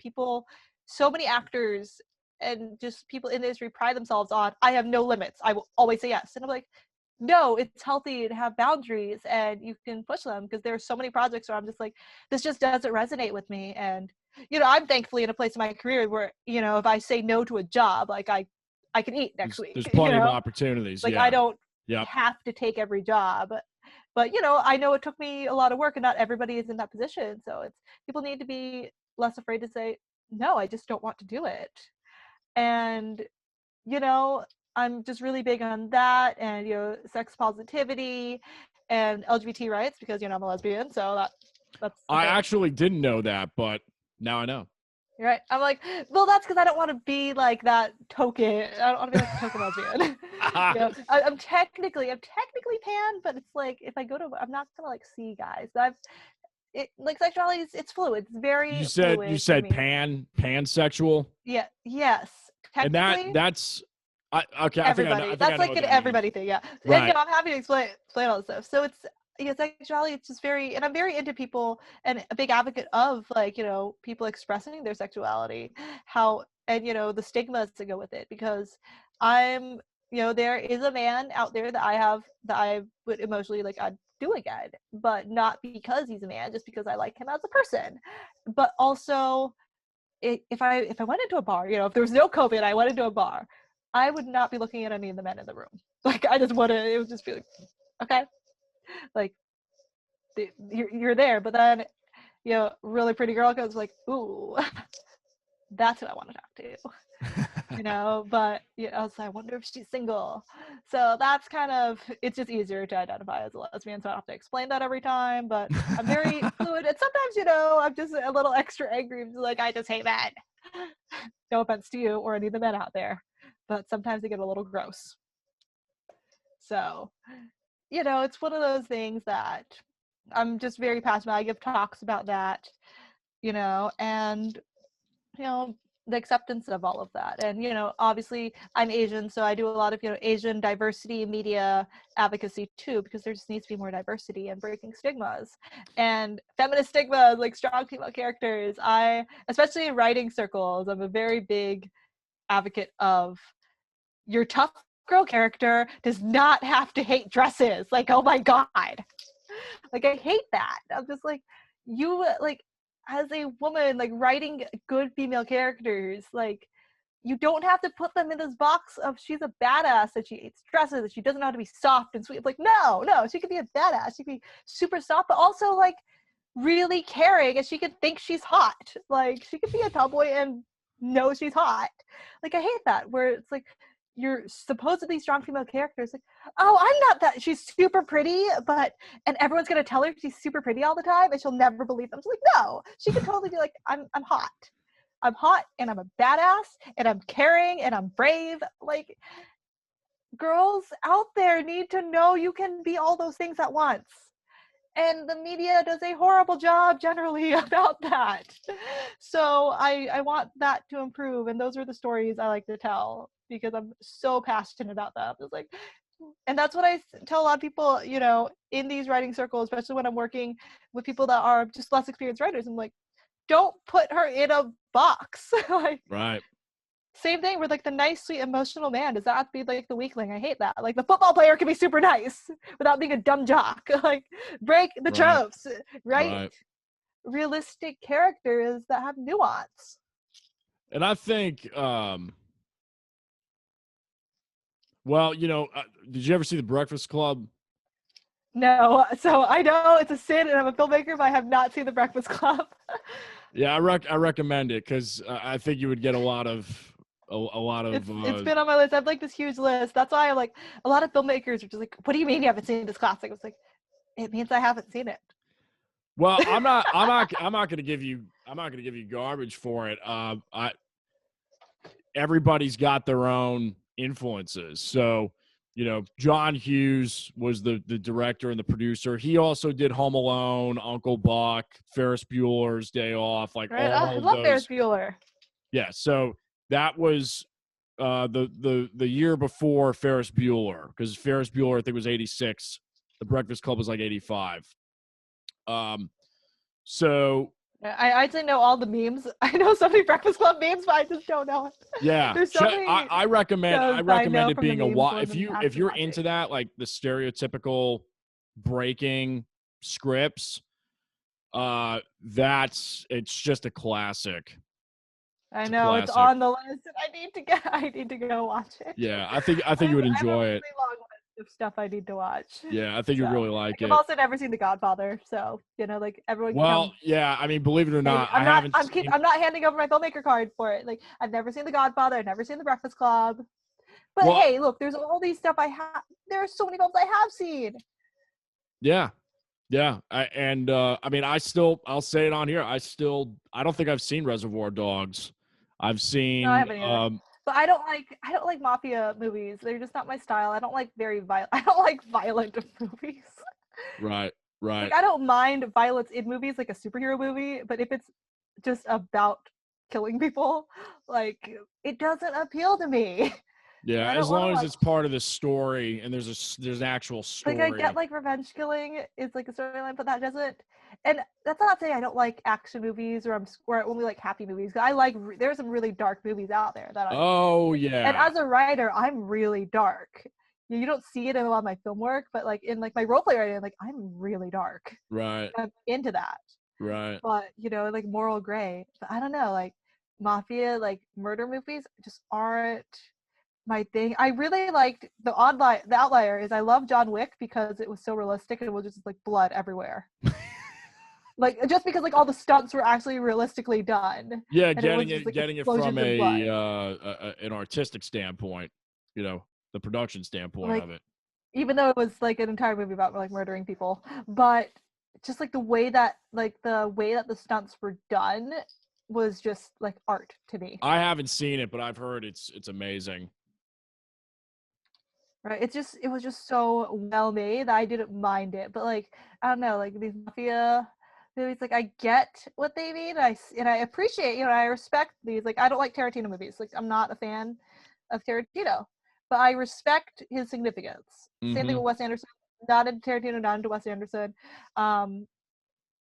so many actors and just people in the industry pride themselves on, I have no limits, I will always say yes. And I'm like, no, it's healthy to have boundaries and you can push them, because there are so many projects where I'm just like, this just doesn't resonate with me. And, you know, I'm thankfully in a place in my career where, you know, if I say no to a job, like I can eat next week. There's plenty you know? of opportunities. Like, Yeah. I don't have to take every job. But, you know, I know it took me a lot of work and not everybody is in that position. So people need to be less afraid to say, no, I just don't want to do it. And, you know, I'm just really big on that, and, you know, sex positivity and LGBT rights, because, you know, I'm a lesbian, so that's I actually didn't know that, but now I know. Right. I'm like, well, that's because I don't want to be like that token. I don't want to be like a token lesbian. You know, I'm technically pan, but it's like, if I go to, I'm not gonna like see guys. Like, sexuality it's fluid. It's very fluid. You said pansexual. Yeah. Yes. Technically. And that's okay. Everybody. I think that's I know like what an that everybody means. thing. Yeah. Right. And, you know, I'm happy to explain all this stuff. So it's, you know, sexuality, it's just and I'm very into people and a big advocate of, like, you know, people expressing their sexuality, and, you know, the stigmas that go with it, because you know, there is a man out there that I would emotionally, like, I'd do again, but not because he's a man, just because I like him as a person. But also, if I went into a bar, you know, if there was no COVID, I went into a bar, I would not be looking at any of the men in the room. Like, I just wouldn't. It would just be like, okay, like, you're there. But then, you know, really pretty girl goes like, ooh, that's who I want to talk to. You know, but, you know, so I wonder if she's single. So that's kind of, it's just easier to identify as a lesbian, so I don't have to explain that every time. But I'm very fluid, and sometimes, you know, I'm just a little extra angry, like, I just hate men. No offense to you or any of the men out there, but sometimes they get a little gross. So, you know, it's one of those things that I'm just very passionate. I give talks about that, you know, and, you know, the acceptance of all of that. And, you know, obviously I'm Asian, so I do a lot of, you know, Asian diversity media advocacy too, because there just needs to be more diversity and breaking stigmas and feminist stigmas, like strong female characters. Especially in writing circles, I'm a very big advocate of, your tough girl character does not have to hate dresses. Like, oh my God. Like, I hate that. I'm just like, you, like, as a woman, like, writing good female characters, like, you don't have to put them in this box of, she's a badass, that she hates dresses, that she doesn't know how to be soft and sweet. Like, no, she could be a badass. She could be super soft, but also, like, really caring, and she could think she's hot. Like, she could be a tomboy and know she's hot. Like, I hate that, where it's like, your supposedly strong female character is like, oh, I'm not that, she's super pretty, and everyone's gonna tell her she's super pretty all the time, and she'll never believe them. She's like, no, she could totally be like, I'm hot. I'm hot, and I'm a badass, and I'm caring, and I'm brave. Like, girls out there need to know you can be all those things at once. And the media does a horrible job generally about that. So I want that to improve, and those are the stories I like to tell, because I'm so passionate about them. It's like, and that's what I tell a lot of people, you know, in these writing circles, especially when I'm working with people that are just less experienced writers. I'm like, don't put her in a box. Like, right. Same thing with, like, the nice, sweet, emotional man. Does that have to be, like, the weakling? I hate that. Like, the football player can be super nice without being a dumb jock. Like, break the tropes, right? Realistic characters that have nuance. And I think, well, you know, did you ever see The Breakfast Club? No. So I know it's a sin, and I'm a filmmaker, but I have not seen The Breakfast Club. Yeah, I recommend it, because I think you would get a lot of. It's been on my list. I have, like, this huge list. That's why, like, a lot of filmmakers are just like, what do you mean you haven't seen this classic? I was like, it means I haven't seen it. Well, I'm not gonna give you garbage for it. Everybody's got their own influences. So, you know, John Hughes was the director and the producer. He also did Home Alone, Uncle Buck, Ferris Bueller's Day Off, like Right? all I of love those. Ferris Bueller. Yeah, so that was the year before Ferris Bueller, because Ferris Bueller I think was 86. The Breakfast Club was like 85. So I'd say know all the memes. I know so many Breakfast Club memes, but I just don't know it. yeah, There's so many I recommend shows that I know it from the being a memes more if than if actually you're watching. into that, like the stereotypical breaking scripts, it's just a classic. I It's a know it's classic. on the list, and I need to go watch it. Yeah, I think you would I have a enjoy really it. long list of stuff I need to watch. Yeah, I think you'd So really like I've it. also never seen The Godfather, so like everyone can Well, come. yeah, I mean, believe it or Hey, not, I haven't seen. I'm not handing over my filmmaker card for it. Like I've never seen The Godfather, I've never seen The Breakfast Club. But Well, hey, look, there's all these stuff I have. There are so many films I have seen. yeah, yeah, I mean, I'll say it on here. I don't think I've seen Reservoir Dogs. I've No, I seen, haven't either. But I don't like mafia movies. They're just not my style. I don't like very violent. I don't like violent movies. right, right, Like I don't mind violence in movies, like a superhero movie. But if it's just about killing people, like it doesn't appeal to me. And yeah. I don't As want to long as watch. it's part of the story and there's an actual Like I get story. like revenge killing is like a storyline, but that doesn't. And that's not saying I don't like action movies or I only like happy movies. I like there's some really dark movies out there that I. Oh And yeah, as a writer, I'm really dark. You don't see it in a lot of my film work, but like in like my role play writing, like I'm really dark. right, I'm into that. right. But like moral gray. But I don't know, like mafia, like murder movies just aren't my thing. I really liked the outlier is I love John Wick because it was so realistic and it was just like blood everywhere. Like just because like all the stunts were actually realistically done. Yeah, And it was just like getting it from explosions of blood. an artistic standpoint, the production standpoint Like of it. even though it was like an entire movie about like murdering people, but just like the way that the stunts were done was just like art to me. I haven't seen it, but I've heard it's amazing. Right? It was just so well made that I didn't mind it. But like I don't know, like these mafia movies, like I get what they mean. And I appreciate, I respect these. Like I don't like Tarantino movies. Like I'm not a fan of Tarantino, but I respect his significance. Same thing Hmm. with Wes Anderson. Not into Tarantino, not into Wes Anderson. Um,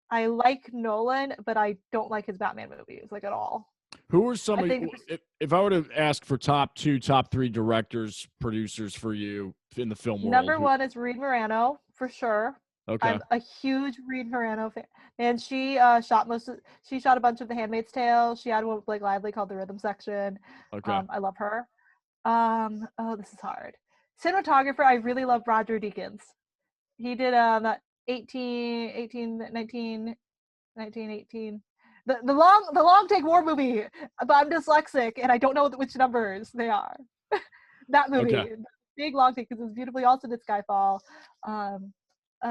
I like Nolan, but I don't like his Batman movies like at all. Who are I somebody? think If I were to ask for top two, top three directors, producers for you in the film world, number one is Reed Morano for sure. okay, I'm a huge Reed Morano fan, and she she shot a bunch of The Handmaid's Tale. She had one with Blake Lively called The Rhythm Section. okay, I love her. Oh, this is hard. Cinematographer, I really love Roger Deakins. He did that 1918. The long take war movie, but I'm dyslexic and I don't know which numbers they are. That okay. movie, big long take because it's beautifully also did Skyfall. Um,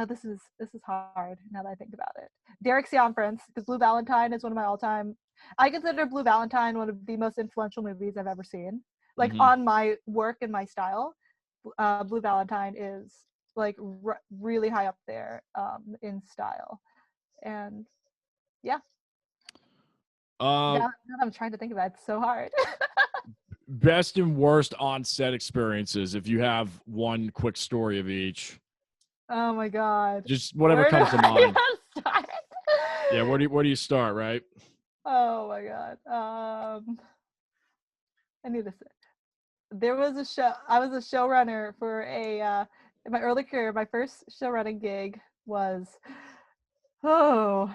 this is hard now that I think about it. Derek Cianfrance, because Blue Valentine is one of my all-time. I consider Blue Valentine one of the most influential movies I've ever seen. Like Hmm. on my work and my style, Blue Valentine is like really high up there in style. And yeah, Uh, now that I'm trying to think about it, it's so hard. best and worst on set experiences. If you have one quick story of each, Oh my god. just whatever Where do comes to I mind. even start? Yeah, where do you start? Right. Oh my god. I knew this. There was a show. I was a showrunner for in my early career. My first showrunning gig was oh,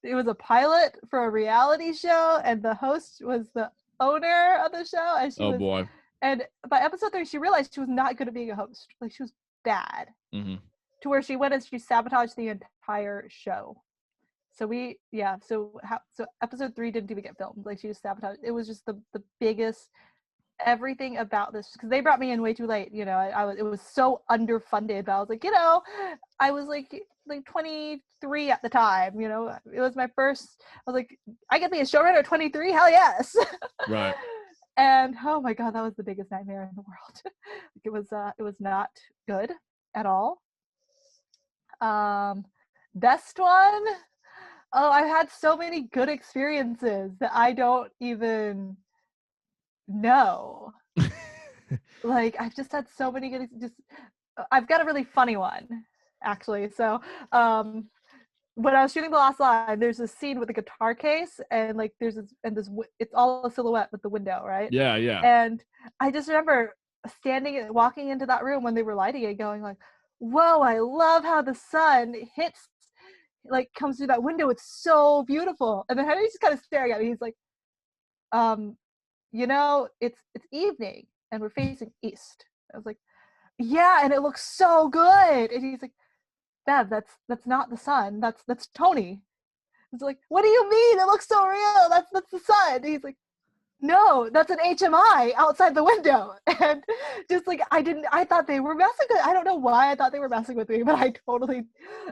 it was a pilot for a reality show, and the host was the owner of the show, Oh boy. and by episode 3, she realized she was not good at being a host. Like she was bad Hmm. to where she went and she sabotaged the entire show. So episode 3 didn't even get filmed. Like she was sabotaged. It was just the biggest everything about this because they brought me in way too late. It was so underfunded. But I was like, I was like 23 at the time. It was my first. I was like, I get to be a showrunner at 23. Hell yes. Right. And oh my god, that was the biggest nightmare in the world. It was not good at all. Best one. Oh, I've had so many good experiences that I don't even know. Like, I've just had so many good, I've got a really funny one, actually. So, when I was shooting The Last Line, there's a scene with a guitar case, and like there's this, and this, it's all a silhouette with the window, right? Yeah, yeah. And I just remember walking into that room when they were lighting it, going like, "Whoa, I love how the sun hits, like comes through that window. It's so beautiful." And then Henry's just kind of staring at me. He's like, you know, it's evening and we're facing east. I was like, "Yeah, and it looks so good." And he's like, "Bev, that's not the sun. That's Tony." It's like, "What do you mean? It looks so real. That's the sun." And he's like, "No, that's an HMI outside the window." And just like I thought they were messing with, I don't know why I thought they were messing with me, but I totally, and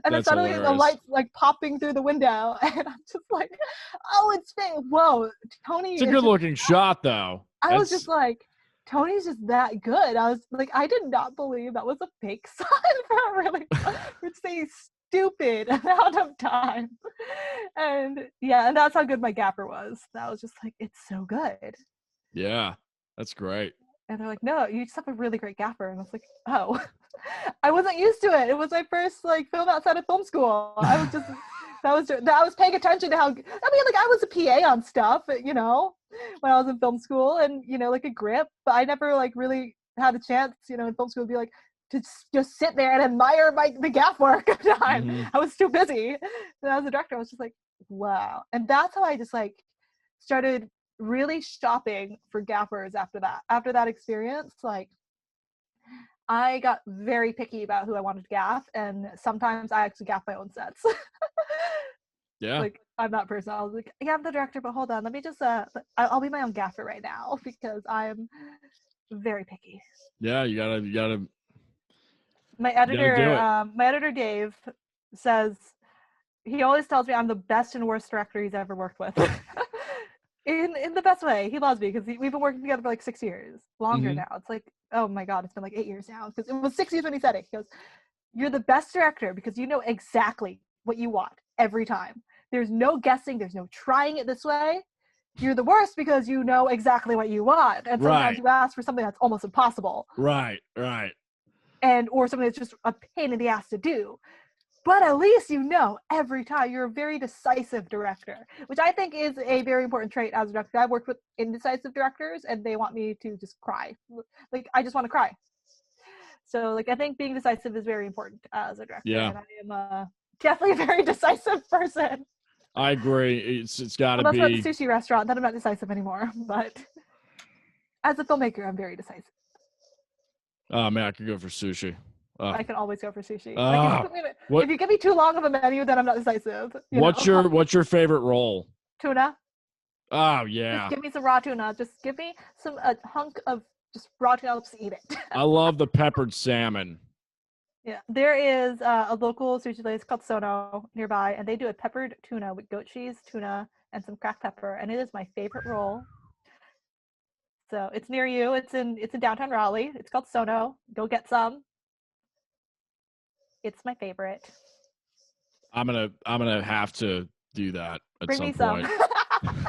then That's suddenly the hilarious. lights like popping through the window, and I'm just like, "Oh, it's fake." Whoa, Tony It's a is good just, looking shot though. I was just like, Tony's just that good. I was like, I did not believe that was a fake sun for really, for saying stupid amount of time. And yeah, and that's how good my gaffer was. That was just like, it's so good. Yeah, that's great. And they're like, "No, you just have a really great gaffer." And I was like, "Oh." I wasn't used to it. It was my first like film outside of film school. I was just, I was paying attention to how, I mean, like I was a PA on stuff, you know, when I was in film school, and you know, like a grip, but I never like really had a chance, you know, in film school to be like, to just sit there and admire the gaff work of time. Mm-hmm. I was too busy. And as a director, I was just like, wow. And that's how I just like started really shopping for gaffers after that. After that experience, like I got very picky about who I wanted to gaff, and sometimes I actually gaff my own sets. Yeah. Like I'm that person. I was like, "Yeah, I'm the director, but hold on, let me just I'll be my own gaffer right now because I'm very picky." Yeah, you gotta My do it. editor Dave says, he always tells me I'm the best and worst director he's ever worked with. In the best way. He loves me because we've been working together for like 6 years, longer Mm-hmm. now. It's like, oh my god, it's been like 8 years now because it was 6 years when he said it. He goes, "You're the best director because you know exactly what you want every time. There's no guessing. There's no trying it this way. You're the worst because you know exactly what you want, and sometimes Right. you ask for something that's almost impossible, Right. and or something that's just a pain in the ass to do. But at least you know every time. You're a very decisive director," which I think is a very important trait as a director. I've worked with indecisive directors, and they want me to just cry. Like I just want to cry. So like I think being decisive is very important as a director, Yeah. and I am definitely a very decisive person. I agree. It's got to Unless we're at be. the sushi restaurant, then I'm not decisive anymore. But as a filmmaker, I'm very decisive. Oh man, I could go for sushi. I can always go for sushi. Like What if you give me too long of a menu, then I'm not decisive. what's your favorite roll? Tuna? Oh Just yeah. give me some raw tuna. Just give me a hunk of just raw tuna. I'll just eat it. I love the peppered salmon. Yeah, there is a local sushi place called Sono nearby, and they do a peppered tuna with goat cheese, tuna, and some cracked pepper, and it is my favorite roll. So it's near you. It's in downtown Raleigh. It's called Sono. Go get some. It's my favorite. I'm gonna have to do that at Bring some me some. point.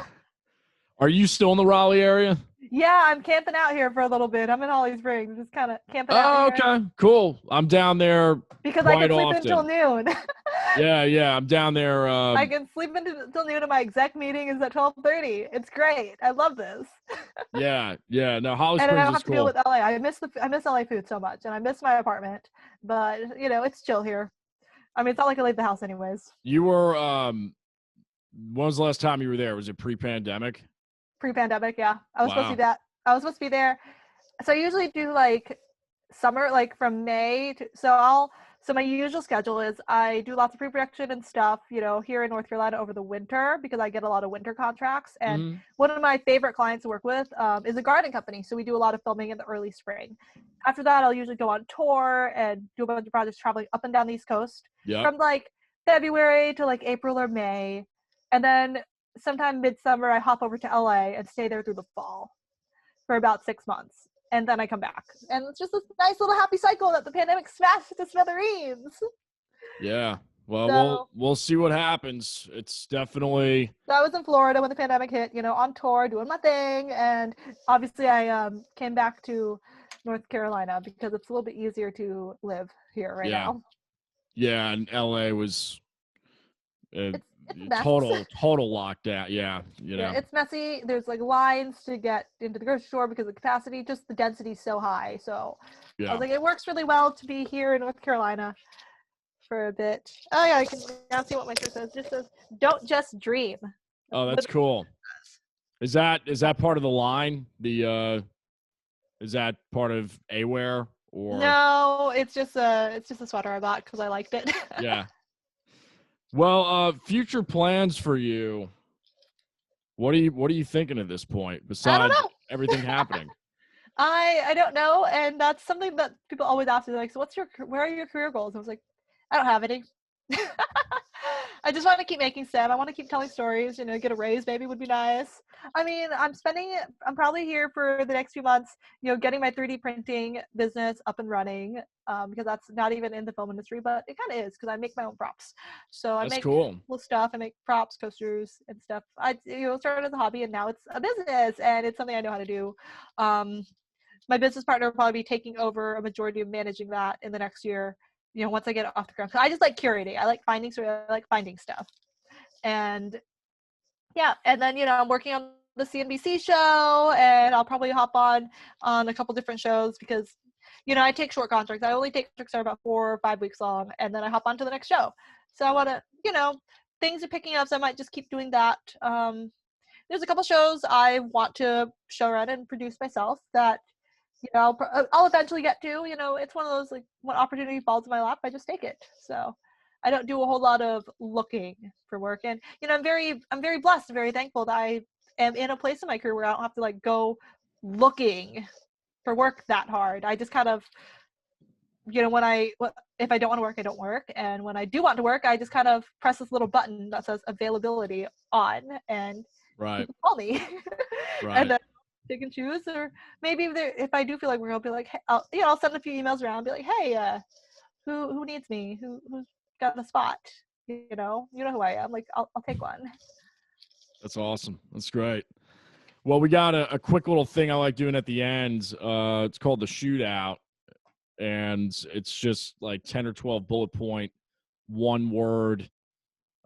Are you still in the Raleigh area? Yeah, I'm camping out here for a little bit. I'm in Holly Springs, just kind of camping out Oh, here. okay, cool. I'm down there Because I quite can sleep often. until noon. Yeah, I'm down there. I can sleep until noon, and my exec meeting is at 12:30. It's great. I love this. Yeah. No, Holly And I Springs don't is have to deal cool. with LA. I miss LA food so much, and I miss my apartment. But you know, it's chill here. I mean, it's not like I leave the house anyways. You were when was the last time you were there? Was it pre-pandemic? Pre-pandemic, yeah. I was supposed to Wow. be that. I was supposed to be there. So I usually do like summer, like from May to, so my usual schedule is I do lots of pre-production and stuff, you know, here in North Carolina over the winter because I get a lot of winter contracts. And Mm-hmm. one of my favorite clients to work with is a garden company. So we do a lot of filming in the early spring. After that, I'll usually go on tour and do a bunch of projects traveling up and down the East Coast Yep. from like February to like April or May. And then sometime midsummer, I hop over to LA and stay there through the fall for about 6 months. And then I come back. And it's just this nice little happy cycle that the pandemic smashed to smithereens. Yeah. Well, So we'll see what happens. It's definitely I was in Florida when the pandemic hit, on tour, doing my thing, and obviously I came back to North Carolina because it's a little bit easier to live here right yeah. now. Yeah, and LA was It's a mess. total lockdown. Yeah, Yeah, it's messy. There's like lines to get into the grocery store because the capacity, just the density is so high. So I Yeah. was like, it works really well to be here in North Carolina for a bit. Oh yeah, I can now see what my shirt says. It just says, "Don't just dream." Oh, that's cool. Is that part of the line? Is that part of Aware or No, it's just a sweater I bought because I liked it. yeah? Well, future plans for you. What are you thinking at this point I don't besides know. everything happening? I don't know, and that's something that people always ask me. Like, so where are your career goals? I was like, I don't have any. I just want to keep making stuff. I want to keep telling stories. Get a raise maybe would be nice. I mean, I'm probably here for the next few months. Getting my 3D printing business up and running. Because that's not even in the film industry, but it kind of is because I make my own props. So I That's make cool. cool stuff. I make props, coasters, and stuff. I started as a hobby, and now it's a business, and it's something I know how to do. My business partner will probably be taking over a majority of managing that in the next year. Once I get it off the ground, because I just like curating. I like finding stuff, and yeah, and then I'm working on the CNBC show, and I'll probably hop on a couple different shows because I take short contracts. I only take contracts that are about 4 or 5 weeks long, and then I hop on to the next show. So I want to, things are picking up, so I might just keep doing that. There's a couple shows I want to show run and produce myself that I'll eventually get to. It's one of those, like, when opportunity falls in my lap, I just take it. So I don't do a whole lot of looking for work, and I'm very blessed and very thankful that I am in a place in my career where I don't have to like go looking for work that hard. I just kind of, if I don't want to work, I don't work, and when I do want to work, I just kind of press this little button that says availability on, and Right. people call me. And Right. then pick and choose, or maybe if I do feel like I'll be like, hey, I'll send a few emails around, be like, hey, who needs me? Who's got a spot? You know who I am. Like, I'll take one. That's awesome. That's great. Well, we got a quick little thing I like doing at the end. It's called the shootout, and it's just like 10 or 12 bullet point, one word,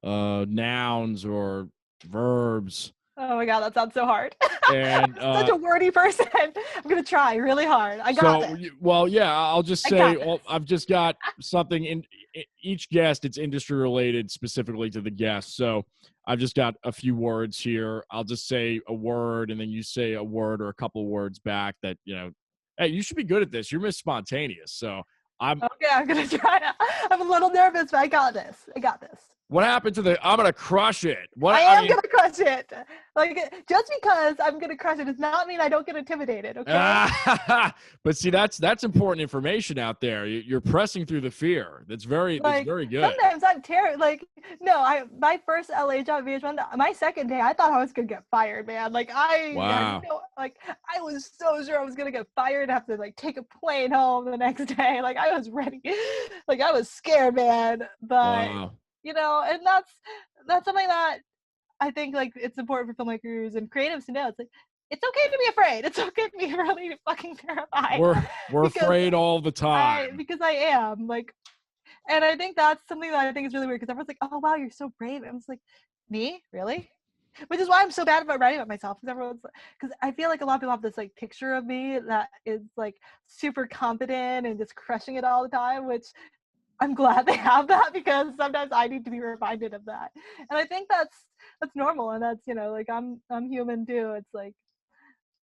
nouns or verbs. Oh my god, that sounds so hard. And I'm such a wordy person. I'm gonna try really hard. I got this. Well, yeah, I'll just I say got this. I've just got something in each guest. It's industry related specifically to the guest. So I've just got a few words here. I'll just say a word, and then you say a word or a couple words back that, hey, you should be good at this. You're Miss Spontaneous. So Okay, I'm gonna try. I'm a little nervous, but I got this. what happened to I'm going to crush it. I am gonna crush it. Like, just because I'm gonna crush it does not mean I don't get intimidated. Okay. But see, that's important information out there. You're pressing through the fear. That's very good. Sometimes I'm terrified. Like, no, my first LA job, VH1, my second day, I thought I was gonna get fired, man. Like, Wow. I was so sure I was gonna get fired and have to like take a plane home the next day. Like, I was ready. Like, I was scared, man. But Wow. and that's something that I think, like, it's important for filmmakers and creatives to know. It's like, it's okay to be afraid. It's okay to be really fucking terrified. We're afraid all the time. Because I am, like, and I think that's something that I think is really weird because everyone's like, "Oh wow, you're so brave." And I'm just like, "Me, really?" Which is why I'm so bad about writing about myself, because I feel like a lot of people have this like picture of me that is like super confident and just crushing it all the time, which I'm glad they have that, because sometimes I need to be reminded of that. And I think that's normal, and that's, like, I'm human too. It's like,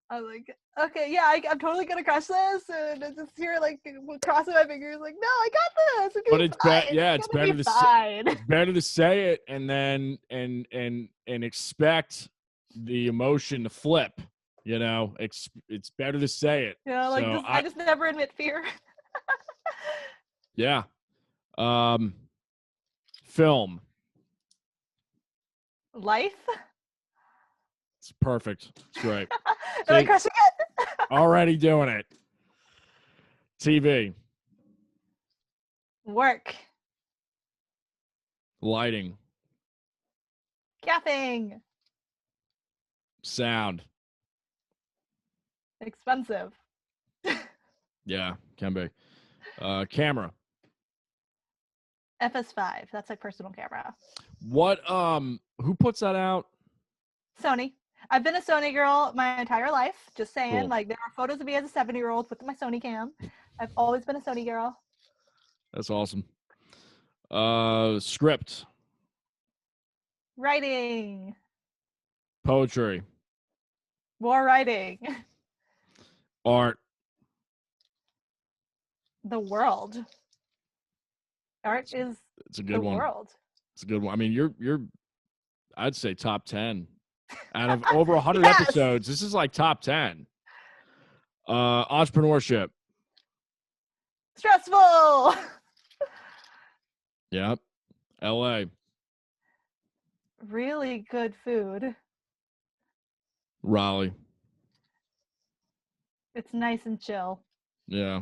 I'm like, okay, yeah, I'm totally gonna crush this, and I just here like crossing my fingers, like, no, I got this. But it's it's better to fine. it's better to say it and then and expect the emotion to flip. It's better to say it. Yeah, like, so I just never admit fear. Yeah. Film. Life. It's perfect. It's great. Am I crushing it? Already doing it. TV. Work. Lighting. Gaffing. Sound. Expensive. Yeah, can be. Camera. FS5. That's like personal camera. What? Who puts that out? Sony. I've been a Sony girl my entire life. Just saying. Cool. Like, there are photos of me as a 7-year-old with my Sony cam. I've always been a Sony girl. That's awesome. Script. Writing. Poetry. More writing. Art. The world. Art is It's a good the one. world. It's a good one. I mean, you're I'd say top 10 out of over 100 Yes! episodes. This is like top 10. Entrepreneurship. Stressful. Yep. LA. Really good food. Raleigh. It's nice and chill. Yeah.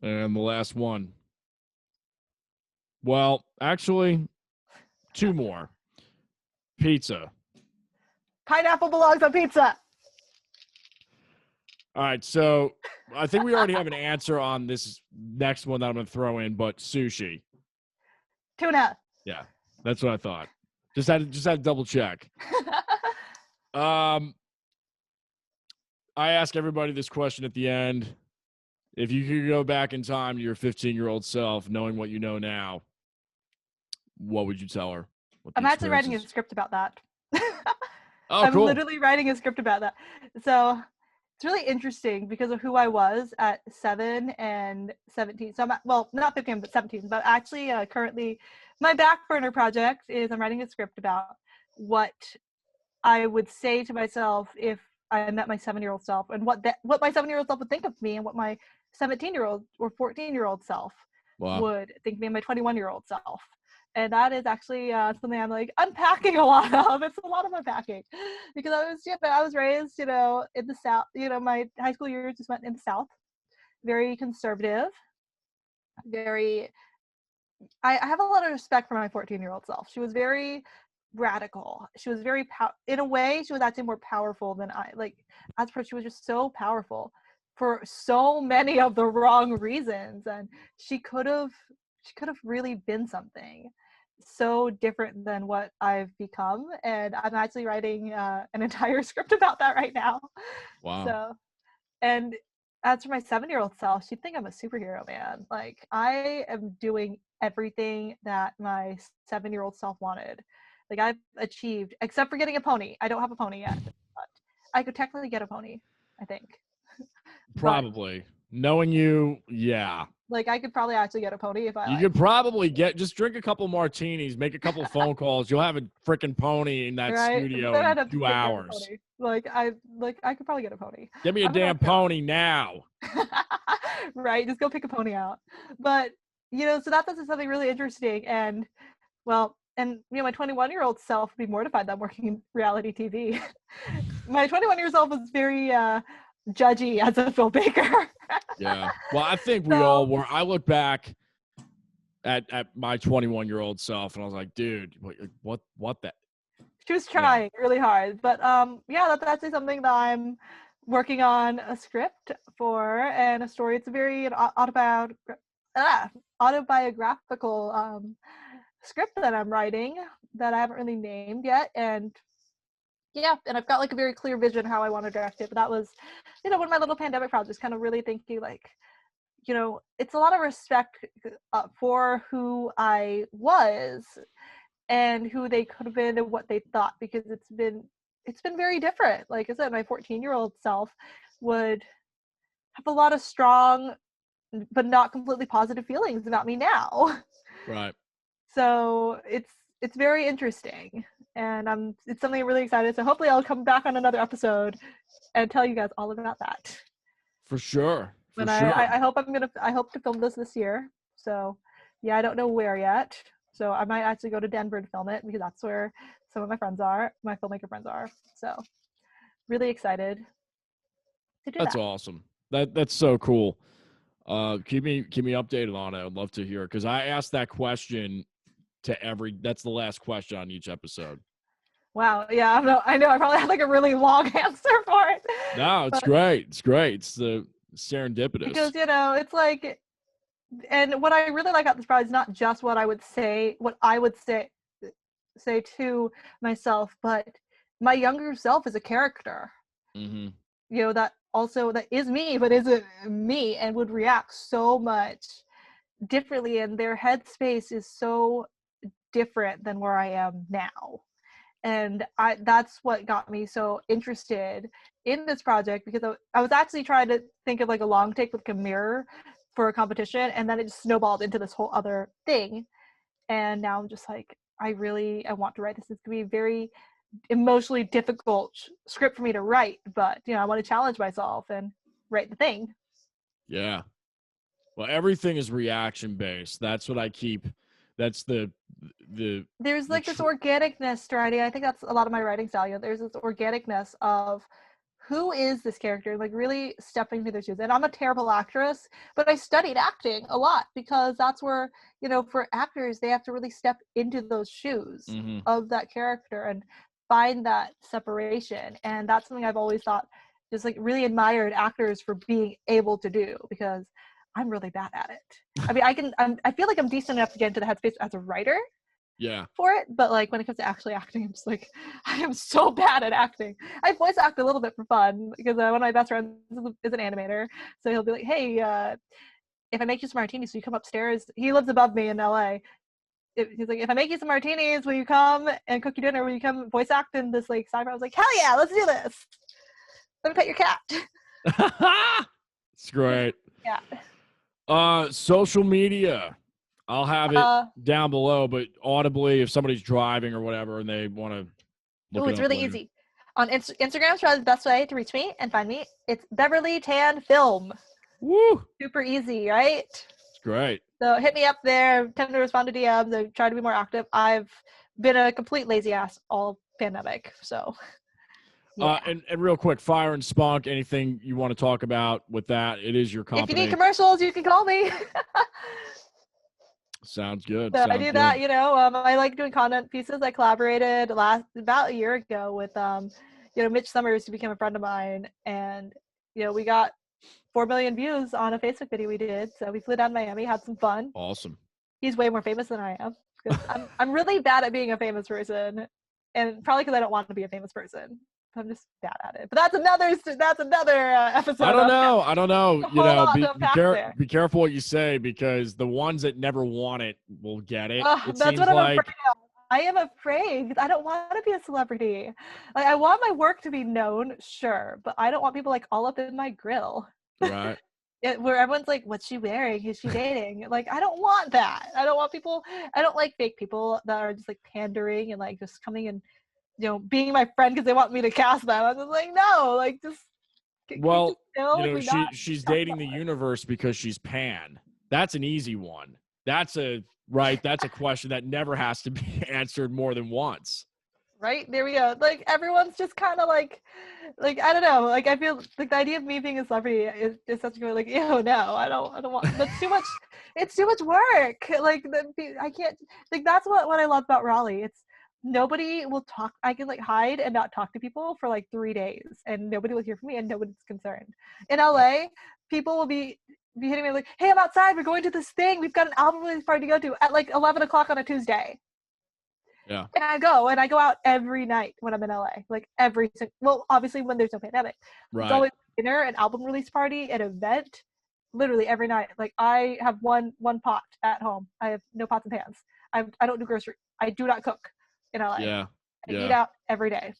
And the last one. Well, actually, 2 more. Pizza. Pineapple belongs on pizza. All right, so I think we already have an answer on this next one that I'm going to throw in, but sushi. Tuna. Yeah, that's what I thought. Just had to double check. I ask everybody this question at the end. If you could go back in time to your 15-year-old self, knowing what you know now, what would you tell her? I'm actually writing a script about that. Oh, I'm cool. literally writing a script about that. So it's really interesting because of who I was at 7 and 17. So not 15, but 17. But actually, currently, my back burner project is I'm writing a script about what I would say to myself if I met my 7-year-old self, and what my 7-year-old self would think of me, and what my 17-year-old or 14-year-old self would think of me, and my 21-year-old self. And that is actually something I'm like unpacking a lot of. It's a lot of unpacking because I was raised, in the South. My high school years just went in the South, very conservative, very. I have a lot of respect for my 14-year-old self. She was very radical. She was very in a way. She was actually more powerful than I. Like, as per, she was just so powerful for so many of the wrong reasons, and she could have really been something so different than what I've become. And I'm actually writing an entire script about that right now. Wow. So, and as for my 7-year-old self, she'd think I'm a superhero, man. Like, I am doing everything that my 7-year-old self wanted. Like, I've achieved, except for getting a pony. I don't have a pony yet, but I could technically get a pony, I think. Probably. Knowing you, yeah. Like, I could probably actually get a pony if I. You could probably just drink a couple martinis, make a couple phone calls. You'll have a freaking pony in that studio in 2 hours. I could probably get a pony. Get me a damn pony now. Right, just go pick a pony out. But so that's something really interesting. And my 21-year-old self would be mortified that I'm working in reality TV. My 21-year-old self was very judgy as a filmmaker. Yeah. Well, I think we all were. I look back at my 21-year-old self and I was like, dude, what the? She was trying really hard. But that's actually something that I'm working on a script for, and a story. It's a very autobiographical script that I'm writing that I haven't really named yet. And and I've got like a very clear vision how I want to direct it. But that was, one of my little pandemic projects, kind of really thinking like, it's a lot of respect for who I was and who they could have been and what they thought, because it's been very different. Like I said, my 14-year-old self would have a lot of strong but not completely positive feelings about me now. Right. So it's very interesting, and it's something I'm really excited. So hopefully I'll come back on another episode and tell you guys all about that. For sure. I hope to film this year. So yeah, I don't know where yet. So I might actually go to Denver to film it, because that's where some of my filmmaker friends are. So really excited to do that. That's awesome. That's so cool. Keep me updated on it. I'd love to hear, because I asked that question to every. That's the last question on each episode. Wow. Yeah. I know. I probably had like a really long answer for it. No, it's But great. It's great. It's the serendipitous. because, you know, it's like, and what I really like about this project is not just what I would say to myself, but my younger self is a character. Mm-hmm. You know, that is me, but isn't me, and would react so much differently, and their headspace is so different than where I am now. And that's what got me so interested in this project, because I was actually trying to think of like a long take with a mirror for a competition, and then it just snowballed into this whole other thing. And now I'm just like, I want to write this. It's gonna be a very emotionally difficult script for me to write, but you know, I want to challenge myself and write the thing. Yeah. Well, everything is reaction based. That's what I keep. That's There's like this organicness to writing. I think that's a lot of my writing style. You know, there's this organicness of who is this character, like really stepping into their shoes. And I'm a terrible actress, but I studied acting a lot, because that's where, you know, for actors, they have to really step into those shoes Mm-hmm. of that character and find that separation. And that's something I've always thought, just like really admired actors for being able to do, because I'm really bad at it. I mean, I feel like I'm decent enough to get into the headspace as a writer Yeah. for it, but like when it comes to actually acting, I'm just like, I am so bad at acting. I voice act a little bit for fun, because one of my best friends is an animator, so he'll be like, hey, if I make you some martinis, will you come upstairs? He lives above me in LA. He's like, if I make you some martinis, will you come and cook you dinner? Will you come voice act in this like sci-fi? I was like, hell yeah, let's do this. Let me pet your cat. It's great. Yeah. Social media. I'll have it down below, but audibly, if somebody's driving or whatever and they want to look it it's up really later. easy. On Instagram is probably the best way to reach me and find me. It's Beverly Tan Film. Woo! Super easy, right? It's great. So hit me up there. Tend to respond to DMs. I try to be more active. I've been a complete lazy ass all pandemic. So yeah. And real quick, Fire and Spunk, anything you want to talk about with that? It is your company. If you need commercials, you can call me. Sounds good. So I do that, you know. I like doing content pieces. I collaborated about a year ago with you know, Mitch Summers, who became a friend of mine, and you know, we got 4 million views on a Facebook video we did. So we flew down to Miami, had some fun. Awesome. He's way more famous than I am, because I'm really bad at being a famous person, and probably because I don't want to be a famous person. I'm just bad at it. But that's another episode. I don't know. You know, be careful what you say, because the ones that never want it will get it. That's what I'm afraid of. I am afraid, because I don't want to be a celebrity. Like, I want my work to be known, sure, but I don't want people like all up in my grill. Right. Where everyone's like, what's she wearing? Who's she dating? Like, I don't want that. I don't like fake people that are just like pandering and like just coming and, you know, being my friend because they want me to cast them. I was just like, no, like, just. Well, you know, she's dating the universe because she's pan. That's an easy one. That's a question that never has to be answered more than once. Right, there we go. Like, everyone's just kind of like I don't know. Like, I feel like the idea of me being a celebrity is such a like, ew, no, I don't want. That's too much. It's too much work. Like, I can't. Like, that's what I love about Raleigh. It's nobody will talk. I can like hide and not talk to people for like 3 days, and nobody will hear from me, and nobody's concerned. In LA, people will be hitting me like, hey, I'm outside. We're going to this thing. We've got an album release party to go to at like 11 o'clock on a Tuesday. Yeah. And I go out every night when I'm in LA, like well, obviously when there's no pandemic. Right. It's always dinner, an album release party, an event, literally every night. Like, I have one pot at home. I have no pots and pans. I don't do grocery. I do not cook in LA. Yeah. I eat out every day.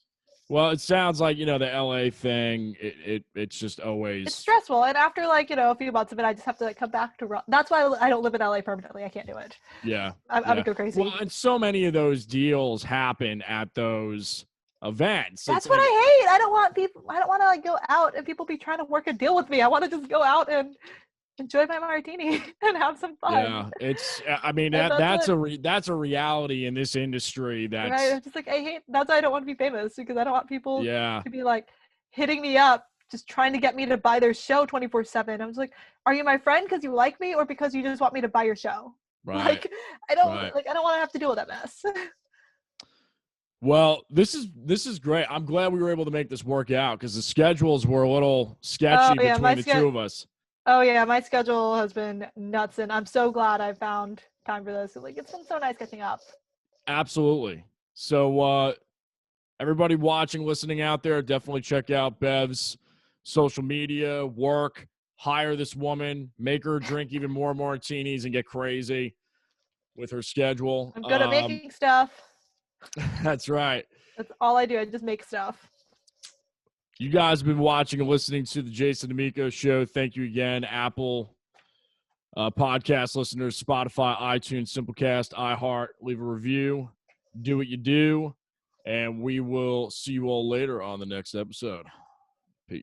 Well, it sounds like, you know, the LA thing, it's just always. It's stressful. And after, like, you know, a few months of it, I just have to like come back to that's why I don't live in LA permanently. I can't do it. Yeah. I would go crazy. Well, and so many of those deals happen at those events. That's what I hate. I don't want to like go out and people be trying to work a deal with me. I want to just go out and enjoy my martini and have some fun. Yeah, it's. I mean, that's a reality in this industry. That's right. I'm just like, I hate. That's why I don't want to be famous, because I don't want people to be like hitting me up, just trying to get me to buy their show 24/7. I was like, are you my friend because you like me, or because you just want me to buy your show? Right. Like, I don't Right. like I don't want to have to deal with that mess. Well, this is great. I'm glad we were able to make this work out because the schedules were a little sketchy Oh yeah, between the two of us. Oh yeah, my schedule has been nuts, and I'm so glad I found time for this. Like, it's been so nice catching up. Absolutely. So everybody watching, listening out there, definitely check out Bev's social media, work, hire this woman, make her drink even more martinis and get crazy with her schedule. I'm good at making stuff. That's right. That's all I do. I just make stuff. You guys have been watching and listening to the Jason Damico Show. Thank you again, Apple podcast listeners, Spotify, iTunes, Simplecast, iHeart. Leave a review. Do what you do. And we will see you all later on the next episode. Peace.